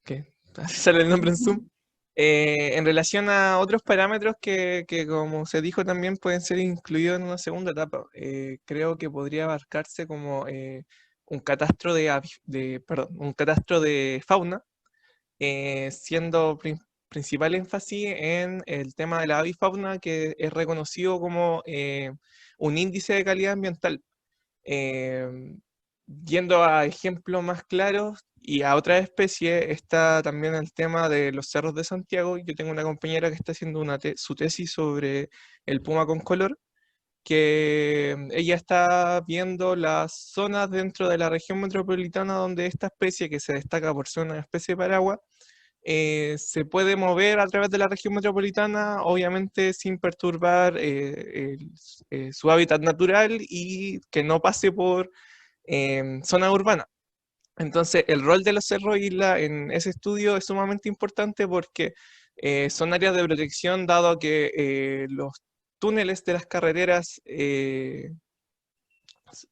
que así sale el nombre en Zoom, en relación a otros parámetros que como se dijo también pueden ser incluidos en una segunda etapa. Creo que podría abarcarse como un catastro un catastro de fauna, siendo principal énfasis en el tema de la avifauna, que es reconocido como un índice de calidad ambiental. Yendo a ejemplos más claros y a otras especies, está también el tema de los cerros de Santiago. Yo tengo una compañera que está haciendo su tesis sobre el puma con color, que ella está viendo las zonas dentro de la región metropolitana donde esta especie, que se destaca por ser una especie paraguas, se puede mover a través de la región metropolitana, obviamente sin perturbar su hábitat natural y que no pase por zona urbana. Entonces, el rol de los cerros isla en ese estudio es sumamente importante porque son áreas de protección, dado que los túneles de las carreteras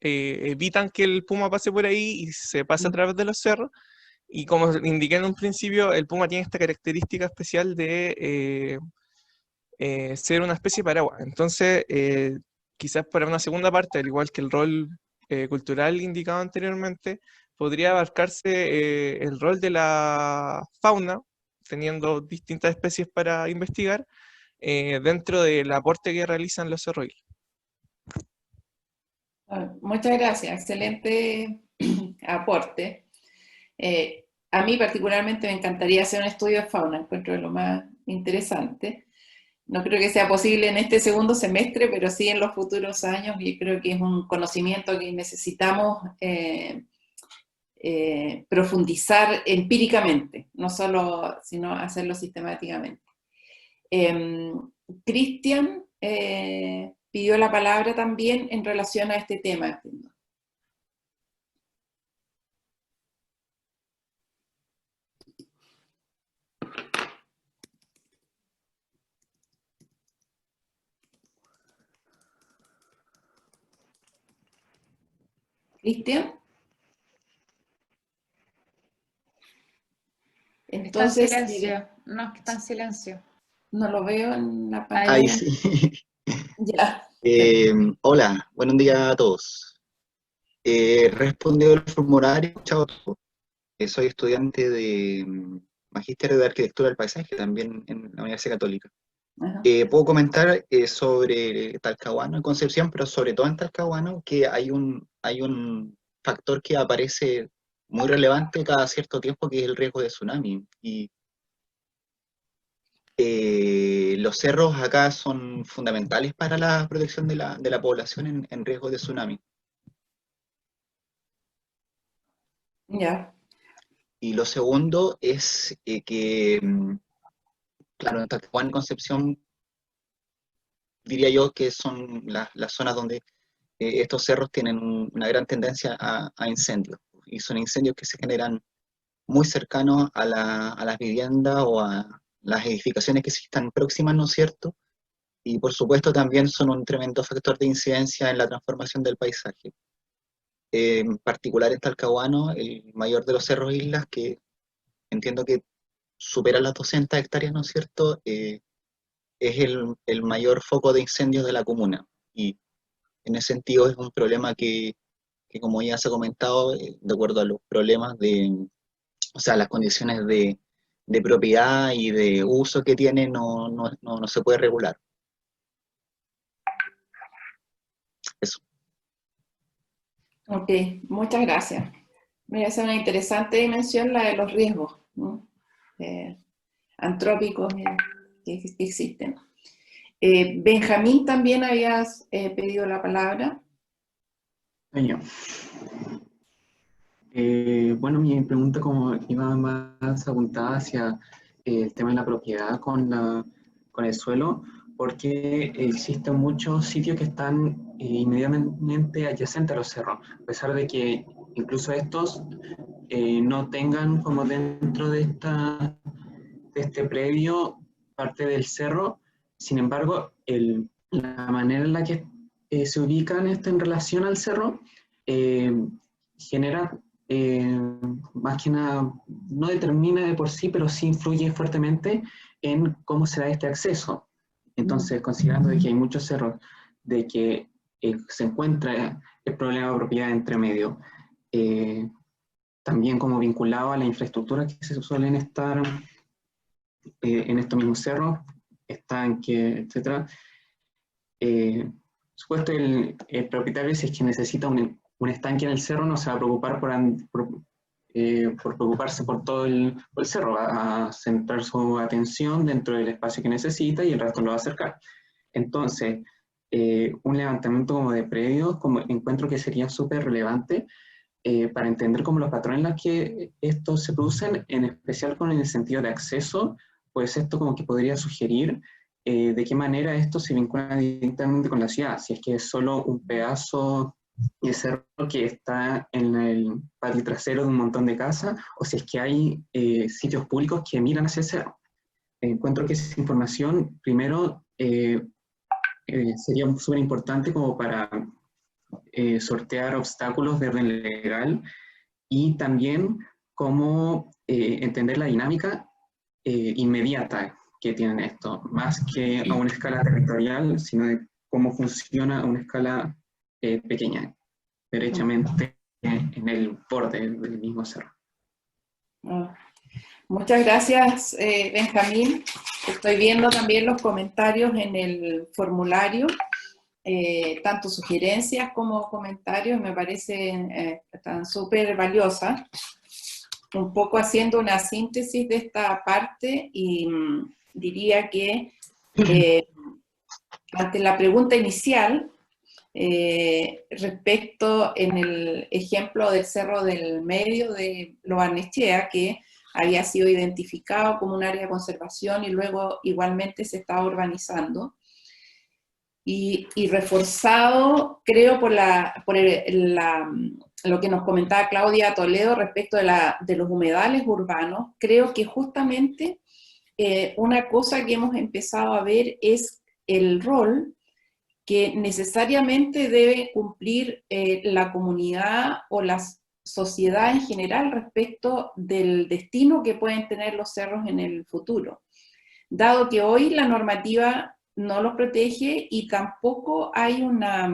evitan que el puma pase por ahí y se pase a través de los cerros. Y como indiqué en un principio, el puma tiene esta característica especial de ser una especie paraguas. Entonces, quizás para una segunda parte, al igual que el rol cultural indicado anteriormente, podría abarcarse el rol de la fauna, teniendo distintas especies para investigar, dentro del aporte que realizan los cerros. Muchas gracias, excelente aporte. A mí particularmente me encantaría hacer un estudio de fauna, encuentro lo más interesante. No creo que sea posible en este segundo semestre, pero sí en los futuros años, y creo que es un conocimiento que necesitamos profundizar empíricamente, no solo, sino hacerlo sistemáticamente. Cristian pidió la palabra también en relación a este tema. ¿Cristian? Entonces, está en silencio. No, está en silencio. No lo veo en la pantalla. Ahí sí. Ya. Hola, buenos días a todos. Respondido el formulario, chao. Soy estudiante de Magíster de Arquitectura del Paisaje, también en la Universidad Católica. Puedo comentar sobre Talcahuano y Concepción, pero sobre todo en Talcahuano, que hay un factor que aparece muy relevante cada cierto tiempo, que es el riesgo de tsunami. Y los cerros acá son fundamentales para la protección de la población en riesgo de tsunami. Ya. Y lo segundo es que, claro, en Talcahuano y Concepción, diría yo que son las zonas donde estos cerros tienen una gran tendencia a incendios. Y son incendios que se generan muy cercanos a las viviendas o a las edificaciones que sí están próximas, ¿no es cierto? Y por supuesto también son un tremendo factor de incidencia en la transformación del paisaje. En particular en Talcahuano, el mayor de los cerros islas, que entiendo que supera las 200 hectáreas, ¿no es cierto?, es el mayor foco de incendios de la comuna. Y en ese sentido es un problema que como ya se ha comentado, de acuerdo a los problemas o sea, las condiciones de de propiedad y de uso que tiene no se puede regular. Eso. Ok, muchas gracias. Me parece una interesante dimensión la de los riesgos, ¿no? Antrópicos que existen. Benjamín, también habías pedido la palabra. Yo. Bueno, mi pregunta como iba más apuntada hacia el tema de la propiedad con el suelo, porque existen muchos sitios que están inmediatamente adyacentes a los cerros, a pesar de que incluso estos no tengan como dentro de este predio parte del cerro. Sin embargo, la manera en la que se ubican en relación al cerro genera, más que nada, no determina de por sí, pero sí influye fuertemente en cómo se da este acceso. Entonces, considerando de que hay muchos cerros, de que se encuentra el problema de propiedad entre medio, también como vinculado a la infraestructura que se suelen estar en estos mismos cerros, estanques, etc. Supuesto, el propietario, si es que necesita un estanque en el cerro, no se va a preocupar por preocuparse por todo el cerro, va a centrar su atención dentro del espacio que necesita y el resto lo va a acercar. Entonces, un levantamiento como de predios, como encuentro que sería súper relevante para entender como los patrones en los que estos se producen, en especial con el sentido de acceso, pues esto como que podría sugerir de qué manera esto se vincula directamente con la ciudad, si es que es solo un pedazo de cerro que está en el patio trasero de un montón de casas, o si es que hay sitios públicos que miran hacia el cerro. Encuentro que esa información, primero, sería súper importante como para sortear obstáculos de orden legal y también cómo entender la dinámica inmediata que tienen esto, más que a una escala territorial, sino de cómo funciona a una escala pequeña, derechamente en el borde del mismo cerro. Muchas gracias, Benjamín. Estoy viendo también los comentarios en el formulario, tanto sugerencias como comentarios, me parecen están súper valiosas. Un poco haciendo una síntesis de esta parte, y diría que ante la pregunta inicial, respecto en el ejemplo del Cerro del Medio de Lo Barnechea, que había sido identificado como un área de conservación y luego igualmente se estaba urbanizando, y reforzado, creo, por lo que nos comentaba Claudia Toledo respecto de los humedales urbanos. Creo que justamente una cosa que hemos empezado a ver es el rol que necesariamente debe cumplir la comunidad o la sociedad en general respecto del destino que pueden tener los cerros en el futuro. Dado que hoy la normativa no los protege y tampoco hay una,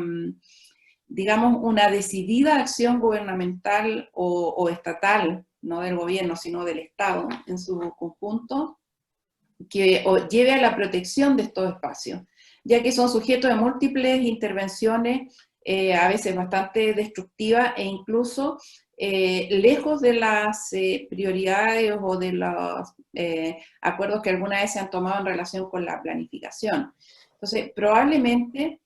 digamos, una decidida acción gubernamental o estatal, no del gobierno, sino del Estado en su conjunto, que lleve a la protección de estos espacios, ya que son sujetos de múltiples intervenciones, a veces bastante destructivas e incluso lejos de las prioridades o de los acuerdos que alguna vez se han tomado en relación con la planificación. Entonces, probablemente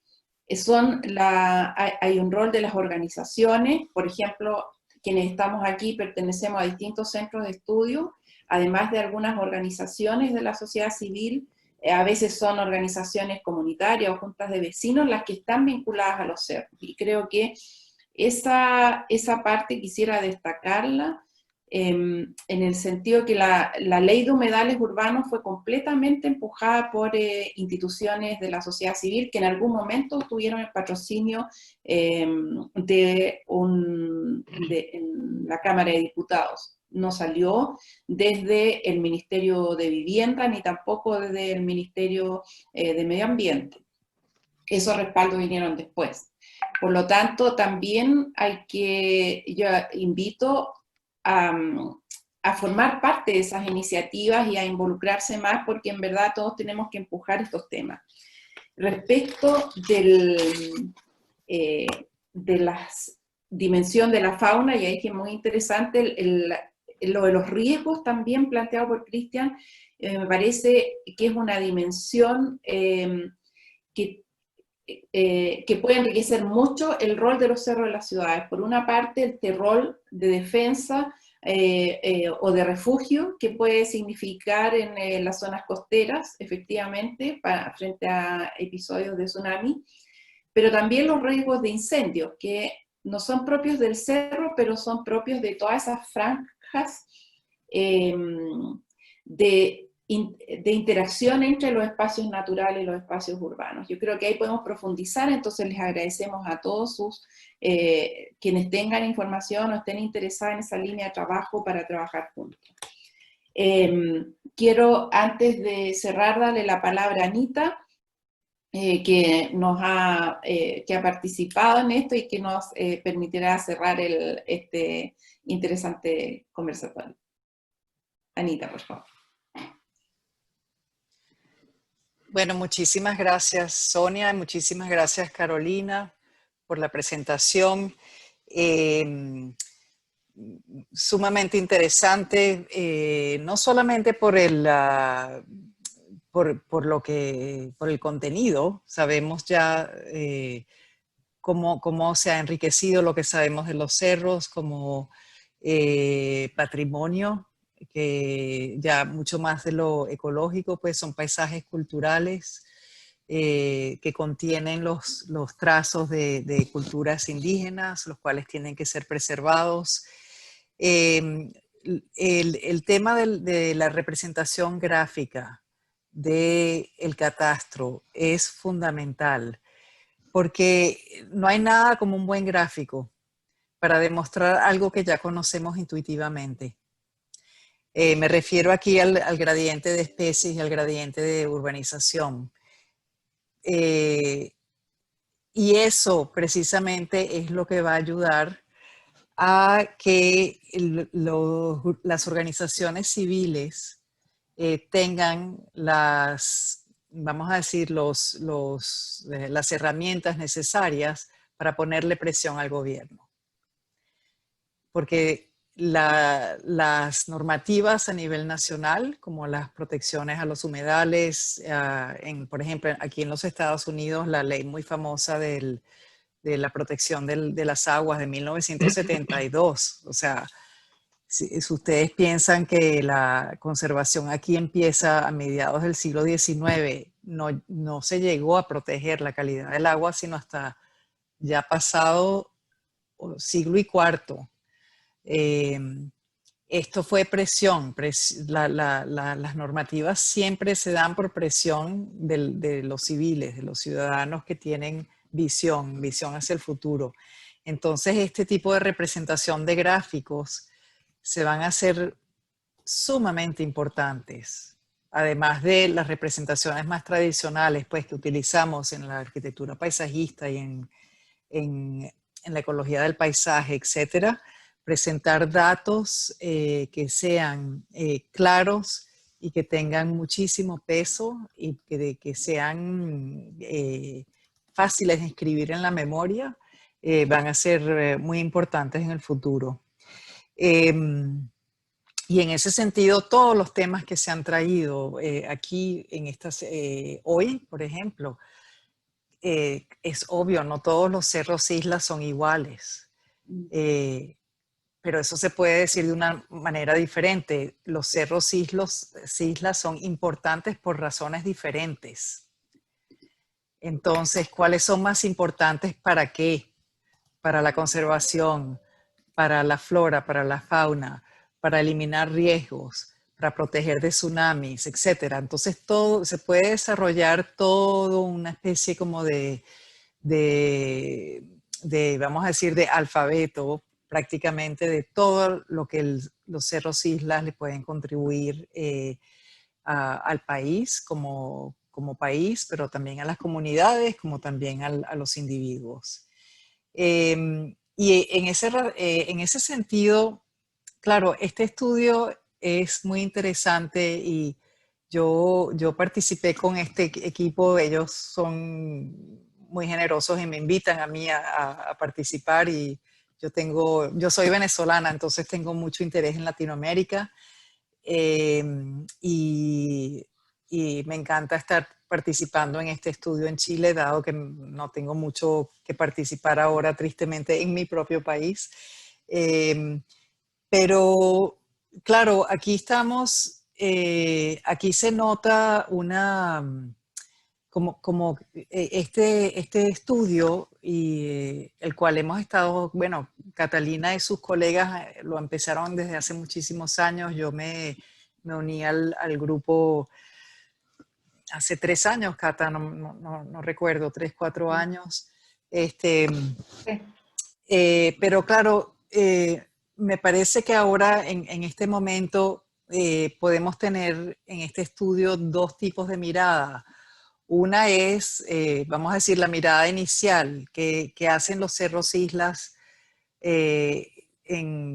hay un rol de las organizaciones, por ejemplo, quienes estamos aquí pertenecemos a distintos centros de estudio, además de algunas organizaciones de la sociedad civil, a veces son organizaciones comunitarias o juntas de vecinos las que están vinculadas a los cerros. Y creo que esa parte quisiera destacarla en el sentido que la ley de humedales urbanos fue completamente empujada por instituciones de la sociedad civil que en algún momento tuvieron el patrocinio en la Cámara de Diputados. No salió desde el Ministerio de Vivienda ni tampoco desde el Ministerio de Medio Ambiente. Esos respaldos vinieron después. Por lo tanto, también yo invito a a formar parte de esas iniciativas y a involucrarse más, porque en verdad todos tenemos que empujar estos temas. Respecto de la dimensión de la fauna, y ahí que es muy interesante, lo de los riesgos también planteado por Cristian, me parece que es una dimensión que puede enriquecer mucho el rol de los cerros de las ciudades. Por una parte, el rol de defensa o de refugio que puede significar en las zonas costeras, efectivamente, frente a episodios de tsunami, pero también los riesgos de incendios, que no son propios del cerro, pero son propios de todas esas franjas de interacción entre los espacios naturales y los espacios urbanos. Yo creo que ahí podemos profundizar, entonces les agradecemos a todos quienes tengan información o estén interesados en esa línea de trabajo para trabajar juntos. Quiero, antes de cerrar, darle la palabra a Anita, que ha participado en esto y que nos permitirá cerrar este interesante conversatorio. Anita, por favor. Bueno, muchísimas gracias, Sonia, y muchísimas gracias, Carolina, por la presentación. Sumamente interesante, no solamente por el contenido. Sabemos ya cómo se ha enriquecido lo que sabemos de los cerros como patrimonio, que ya mucho más de lo ecológico, pues son paisajes culturales que contienen los trazos de culturas indígenas, los cuales tienen que ser preservados. El tema de la representación gráfica del catastro es fundamental, porque no hay nada como un buen gráfico para demostrar algo que ya conocemos intuitivamente. Me refiero aquí al gradiente de especies y al gradiente de urbanización. Y eso precisamente es lo que va a ayudar a que las organizaciones civiles tengan vamos a decir, las herramientas necesarias para ponerle presión al gobierno. Porque las normativas a nivel nacional, como las protecciones a los humedales, por ejemplo, aquí en los Estados Unidos, la ley muy famosa de la protección de las aguas de 1972. O sea, si ustedes piensan que la conservación aquí empieza a mediados del siglo XIX, no se llegó a proteger la calidad del agua, sino hasta ya pasado siglo y cuarto. Esto fue presión. Las normativas siempre se dan por presión de los civiles, de los ciudadanos que tienen visión hacia el futuro. Entonces, este tipo de representación de gráficos se van a hacer sumamente importantes, además de las representaciones más tradicionales pues, que utilizamos en la arquitectura paisajista y en la ecología del paisaje, etcétera. Presentar datos que sean claros y que tengan muchísimo peso y que sean fáciles de inscribir en la memoria, van a ser muy importantes en el futuro. Y en ese sentido, todos los temas que se han traído aquí hoy, por ejemplo, es obvio, no todos los cerros islas son iguales. Pero eso se puede decir de una manera diferente. Los cerros islas son importantes por razones diferentes. Entonces, ¿cuáles son más importantes para qué? Para la conservación, para la flora, para la fauna, para eliminar riesgos, para proteger de tsunamis, etc. Entonces, se puede desarrollar todo una especie como vamos a decir, de alfabeto, prácticamente de todo lo que los cerros islas le pueden contribuir al país como país, pero también a las comunidades, como también a los individuos. Y en ese sentido, claro, este estudio es muy interesante y yo participé con este equipo, ellos son muy generosos y me invitan a mí a participar y yo soy venezolana, entonces tengo mucho interés en Latinoamérica y me encanta estar participando en este estudio en Chile, dado que no tengo mucho que participar ahora, tristemente, en mi propio país. Pero, claro, aquí estamos, aquí se nota como este estudio, y el cual hemos estado, bueno, Catalina y sus colegas lo empezaron desde hace muchísimos años. Yo me uní al grupo hace 3 años, Cata, no recuerdo, 3, 4 años. Pero claro, me parece que ahora en este momento podemos tener en este estudio 2 tipos de mirada. Una es, vamos a decir, la mirada inicial que hacen los cerros islas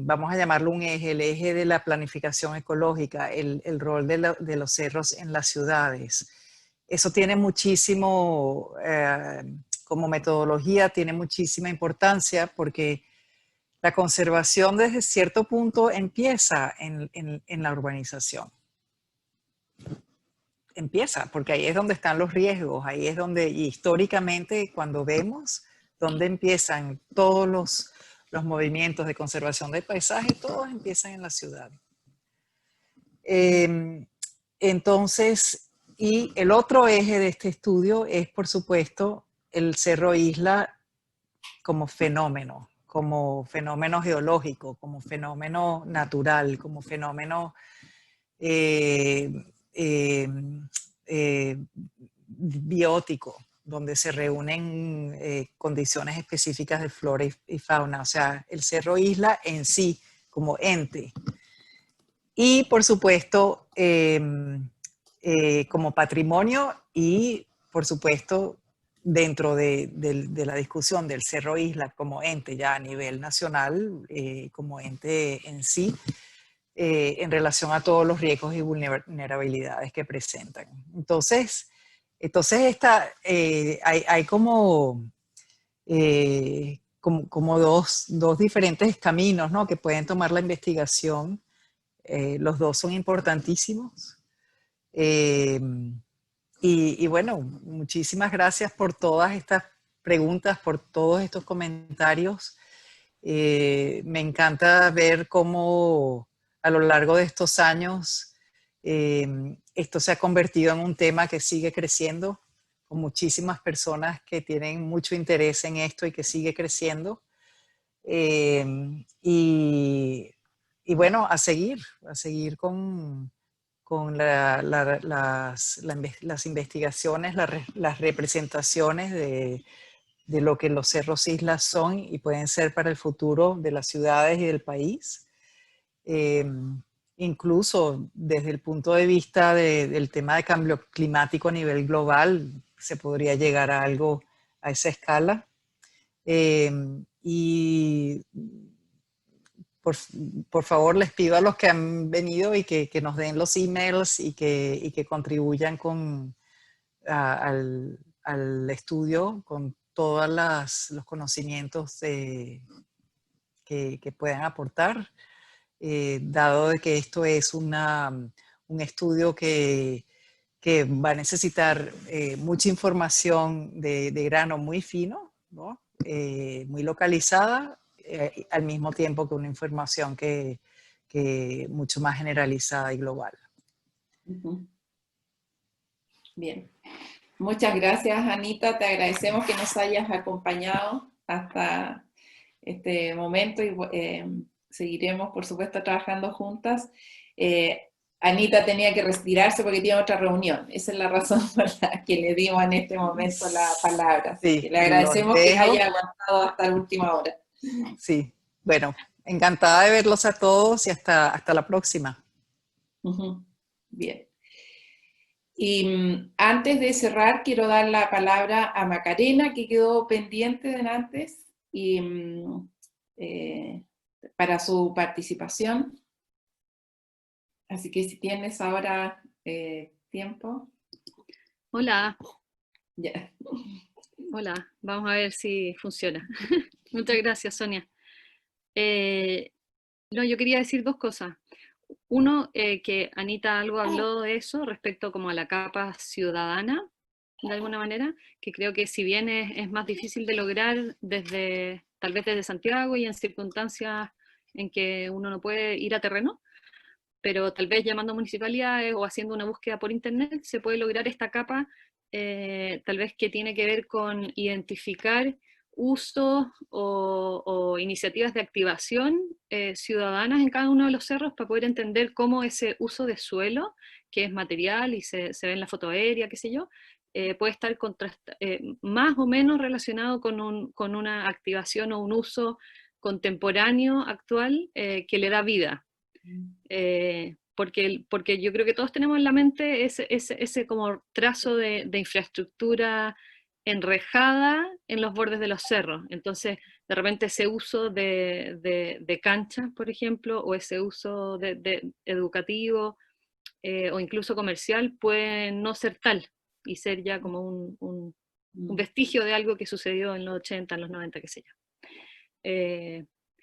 vamos a llamarlo un eje, el eje de la planificación ecológica, el rol de los cerros en las ciudades. Eso tiene muchísimo, como metodología, tiene muchísima importancia porque la conservación desde cierto punto empieza en la urbanización. Empieza, porque ahí es donde están los riesgos, ahí es donde, y históricamente, cuando vemos dónde empiezan todos los movimientos de conservación del paisaje, todos empiezan en la ciudad. Entonces, y el otro eje de este estudio es, por supuesto, el Cerro Isla como fenómeno geológico, como fenómeno natural, como fenómeno biótico, donde se reúnen condiciones específicas de flora y fauna, o sea, el Cerro Isla en sí, como ente. Y, por supuesto, como patrimonio y, por supuesto, dentro de la discusión del Cerro Isla como ente ya a nivel nacional, como ente en sí, en relación a todos los riesgos y vulnerabilidades que presentan. Entonces hay como dos diferentes caminos, ¿no?, que pueden tomar la investigación. Los 2 son importantísimos. Y bueno, muchísimas gracias por todas estas preguntas, por todos estos comentarios. Me encanta ver cómo a lo largo de estos años esto se ha convertido en un tema que sigue creciendo, con muchísimas personas que tienen mucho interés en esto y que sigue creciendo. Y bueno, a seguir con las investigaciones, las representaciones de lo que los cerros islas son y pueden ser para el futuro de las ciudades y del país. Incluso desde el punto de vista del tema de cambio climático a nivel global, se podría llegar a algo a esa escala. Y por favor, les pido a los que han venido y que nos den los emails y que contribuyan al estudio con todos los conocimientos que puedan aportar, dado de que esto es un estudio que va a necesitar mucha información de grano muy fino, ¿no?, muy localizada, al mismo tiempo que una información que mucho más generalizada y global. Bien. Muchas gracias, Anita. Te agradecemos que nos hayas acompañado hasta este momento y seguiremos, por supuesto, trabajando juntas. Anita tenía que retirarse porque tiene otra reunión. Esa es la razón por la que le dimos en este momento la palabra. Sí, le agradecemos que haya aguantado hasta la última hora. Sí, bueno, encantada de verlos a todos y hasta la próxima. Bien. Y antes de cerrar, quiero dar la palabra a Macarena, que quedó pendiente de antes. Y para su participación. Así que si tienes ahora tiempo. Hola. Ya. Hola, vamos a ver si funciona. Muchas gracias, Sonia. No, yo quería decir dos cosas. Uno, que Anita algo habló de eso respecto como a la capa ciudadana, de alguna manera, que creo que si bien es más difícil de lograr tal vez desde Santiago y en circunstancias en que uno no puede ir a terreno, pero tal vez llamando a municipalidades o haciendo una búsqueda por internet se puede lograr esta capa, tal vez que tiene que ver con identificar usos o iniciativas de activación ciudadanas en cada uno de los cerros para poder entender cómo ese uso de suelo, que es material y se ve en la foto aérea, qué sé yo, puede estar más o menos relacionado con una activación o un uso contemporáneo, actual, que le da vida. Porque yo creo que todos tenemos en la mente ese como trazo de infraestructura enrejada en los bordes de los cerros. Entonces, de repente ese uso de canchas, por ejemplo, o ese uso educativo o incluso comercial puede no ser tal y ser ya como un vestigio de algo que sucedió en los 80, en los 90, qué sé yo.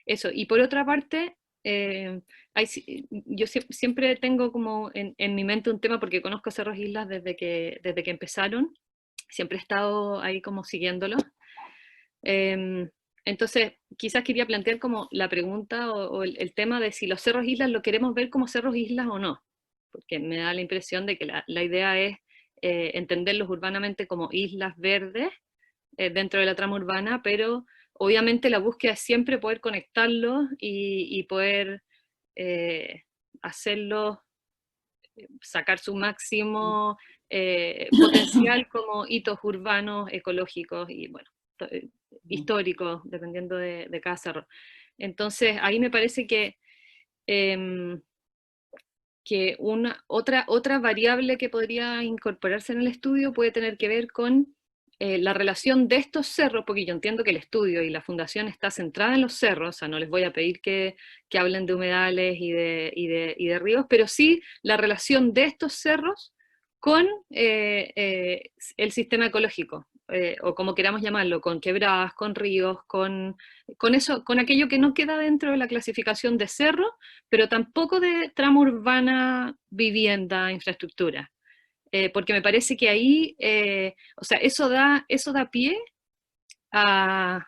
Eso, y por otra parte, yo siempre tengo como en mi mente un tema, porque conozco Cerros Islas desde que empezaron, siempre he estado ahí como siguiéndolo. Entonces, quizás quería plantear como la pregunta o el tema de si los Cerros Islas lo queremos ver como Cerros Islas o no, porque me da la impresión de que la idea es entenderlos urbanamente como islas verdes dentro de la trama urbana, pero obviamente la búsqueda es siempre poder conectarlos y poder hacerlos sacar su máximo potencial como hitos urbanos, ecológicos y bueno, históricos, dependiendo de cada cerro. Entonces ahí me parece que otra variable que podría incorporarse en el estudio puede tener que ver con la relación de estos cerros, porque yo entiendo que el estudio y la fundación está centrada en los cerros, o sea, no les voy a pedir que hablen de humedales y de ríos, pero sí la relación de estos cerros con el sistema ecológico, o como queramos llamarlo, con quebradas, con ríos, con aquello que no queda dentro de la clasificación de cerro, pero tampoco de trama urbana, vivienda, infraestructura. Porque me parece que ahí, o sea, eso da pie a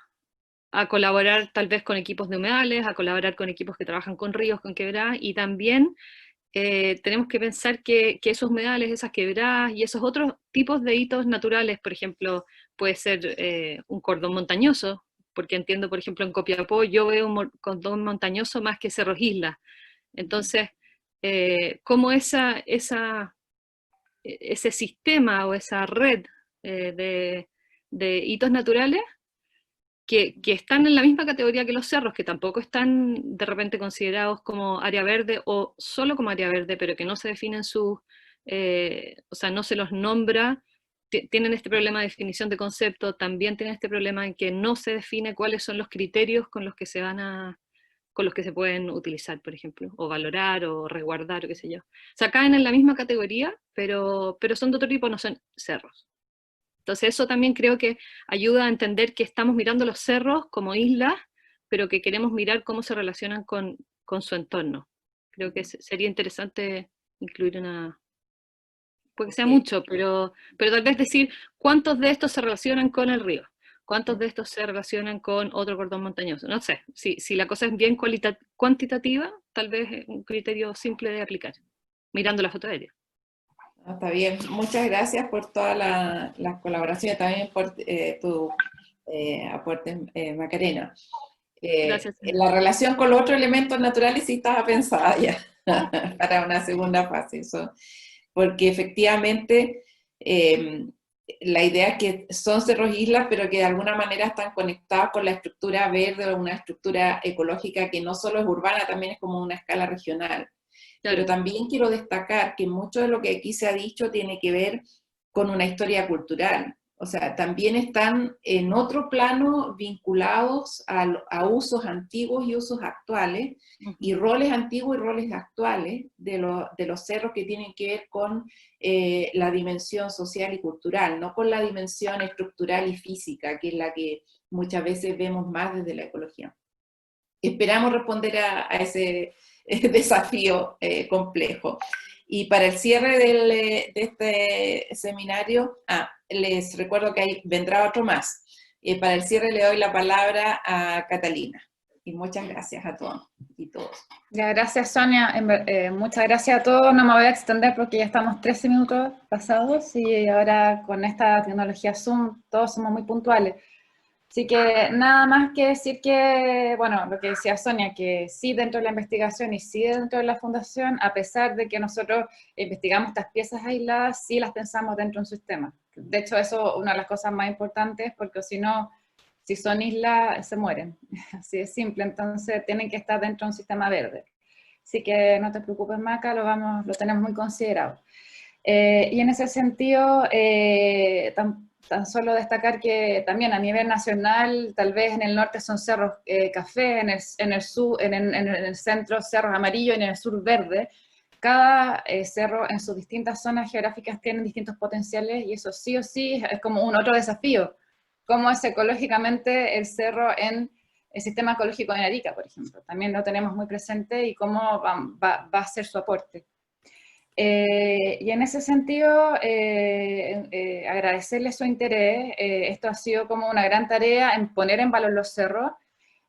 colaborar tal vez con equipos de humedales, a colaborar con equipos que trabajan con ríos, con quebradas, y también tenemos que pensar que esos humedales, esas quebradas y esos otros tipos de hitos naturales, por ejemplo, puede ser un cordón montañoso, porque entiendo, por ejemplo, en Copiapó yo veo un cordón montañoso más que Cerros Islas. Entonces, cómo ese sistema o esa red de hitos naturales que están en la misma categoría que los cerros, que tampoco están de repente considerados como área verde o solo como área verde, pero que no se definen o sea, no se los nombra, tienen este problema de definición de concepto, también tienen este problema en que no se define cuáles son los criterios con los que se pueden utilizar, por ejemplo, o valorar, o resguardar, o qué sé yo. O sea, caen en la misma categoría, pero son de otro tipo, no son cerros. Entonces eso también creo que ayuda a entender que estamos mirando los cerros como islas, pero que queremos mirar cómo se relacionan con su entorno. Creo que sería interesante incluir puede que sea mucho, pero tal vez decir cuántos de estos se relacionan con el río, cuántos de estos se relacionan con otro cordón montañoso. No sé, si la cosa es bien cuantitativa, tal vez es un criterio simple de aplicar, mirando la foto aérea. Está bien, muchas gracias por toda la colaboración y también por tu aporte, Macarena. Gracias. La relación con los otros elementos naturales sí estaba pensada ya para una segunda fase, porque efectivamente la idea es que son cerros islas, pero que de alguna manera están conectados con la estructura verde o una estructura ecológica que no solo es urbana, también es como una escala regional. Claro. Pero también quiero destacar que mucho de lo que aquí se ha dicho tiene que ver con una historia cultural. O sea, también están en otro plano vinculados a usos antiguos y usos actuales, y roles antiguos y roles actuales de los cerros que tienen que ver con la dimensión social y cultural, no con la dimensión estructural y física, que es la que muchas veces vemos más desde la ecología. Esperamos responder a ese desafío complejo. Y para el cierre de este seminario, les recuerdo que vendrá otro más. Para el cierre le doy la palabra a Catalina. Y muchas gracias a todos y todos. Ya, gracias, Sonia. Muchas gracias a todos. No me voy a extender porque ya estamos 13 minutos pasados y ahora con esta tecnología Zoom todos somos muy puntuales. Así que nada más que decir que, bueno, lo que decía Sonia, que sí dentro de la investigación y sí dentro de la fundación, a pesar de que nosotros investigamos estas piezas aisladas, sí las pensamos dentro de un sistema. De hecho, eso es una de las cosas más importantes, porque si no, si son islas, se mueren. Así de simple, entonces tienen que estar dentro de un sistema verde. Así que no te preocupes, Maca, lo tenemos muy considerado. Y en ese sentido, tan solo destacar que también a nivel nacional, tal vez en el norte son cerros café, en el centro cerros amarillos y en el sur verde. Cada cerro en sus distintas zonas geográficas tienen distintos potenciales y eso sí o sí es como un otro desafío. Cómo es ecológicamente el cerro en el sistema ecológico de Arica, por ejemplo. También lo tenemos muy presente y cómo va a ser su aporte. Y en ese sentido, agradecerles su interés. Esto ha sido como una gran tarea en poner en valor los cerros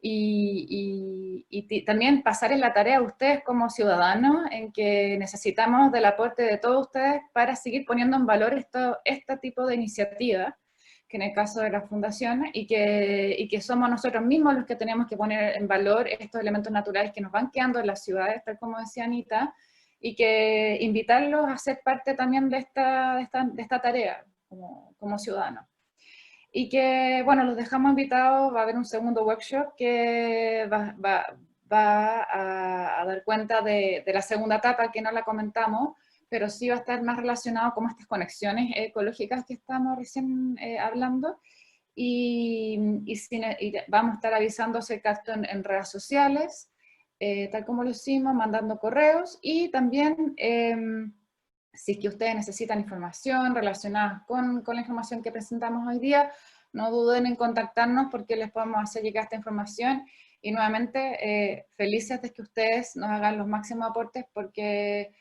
y también pasar en la tarea a ustedes como ciudadanos en que necesitamos del aporte de todos ustedes para seguir poniendo en valor este tipo de iniciativas, que en el caso de las fundaciones, y que somos nosotros mismos los que tenemos que poner en valor estos elementos naturales que nos van quedando en las ciudades, tal como decía Anita, y que invitarlos a ser parte también de esta tarea como ciudadanos. Y que, bueno, los dejamos invitados, va a haber un segundo workshop que va a dar cuenta de la segunda etapa, que no la comentamos, pero sí va a estar más relacionado con estas conexiones ecológicas que estamos recién hablando, y vamos a estar avisando acerca de esto en redes sociales, tal como lo hicimos, mandando correos, y también si es que ustedes necesitan información relacionada con la información que presentamos hoy día, no duden en contactarnos porque les podemos hacer llegar esta información, y nuevamente felices de que ustedes nos hagan los máximos aportes porque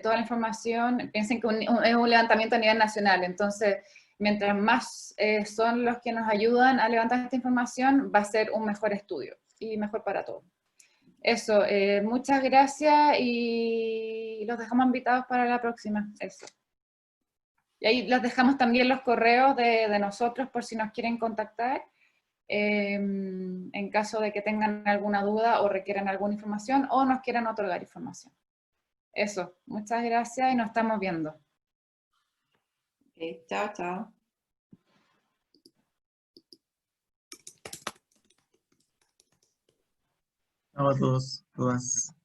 toda la información, piensen que es un levantamiento a nivel nacional, entonces mientras más son los que nos ayudan a levantar esta información, va a ser un mejor estudio y mejor para todos. Eso, muchas gracias y los dejamos invitados para la próxima. Eso. Y ahí les dejamos también los correos de nosotros por si nos quieren contactar, en caso de que tengan alguna duda o requieran alguna información o nos quieran otorgar información. Eso, muchas gracias y nos estamos viendo. Chao, chao. Chao a todos, todas.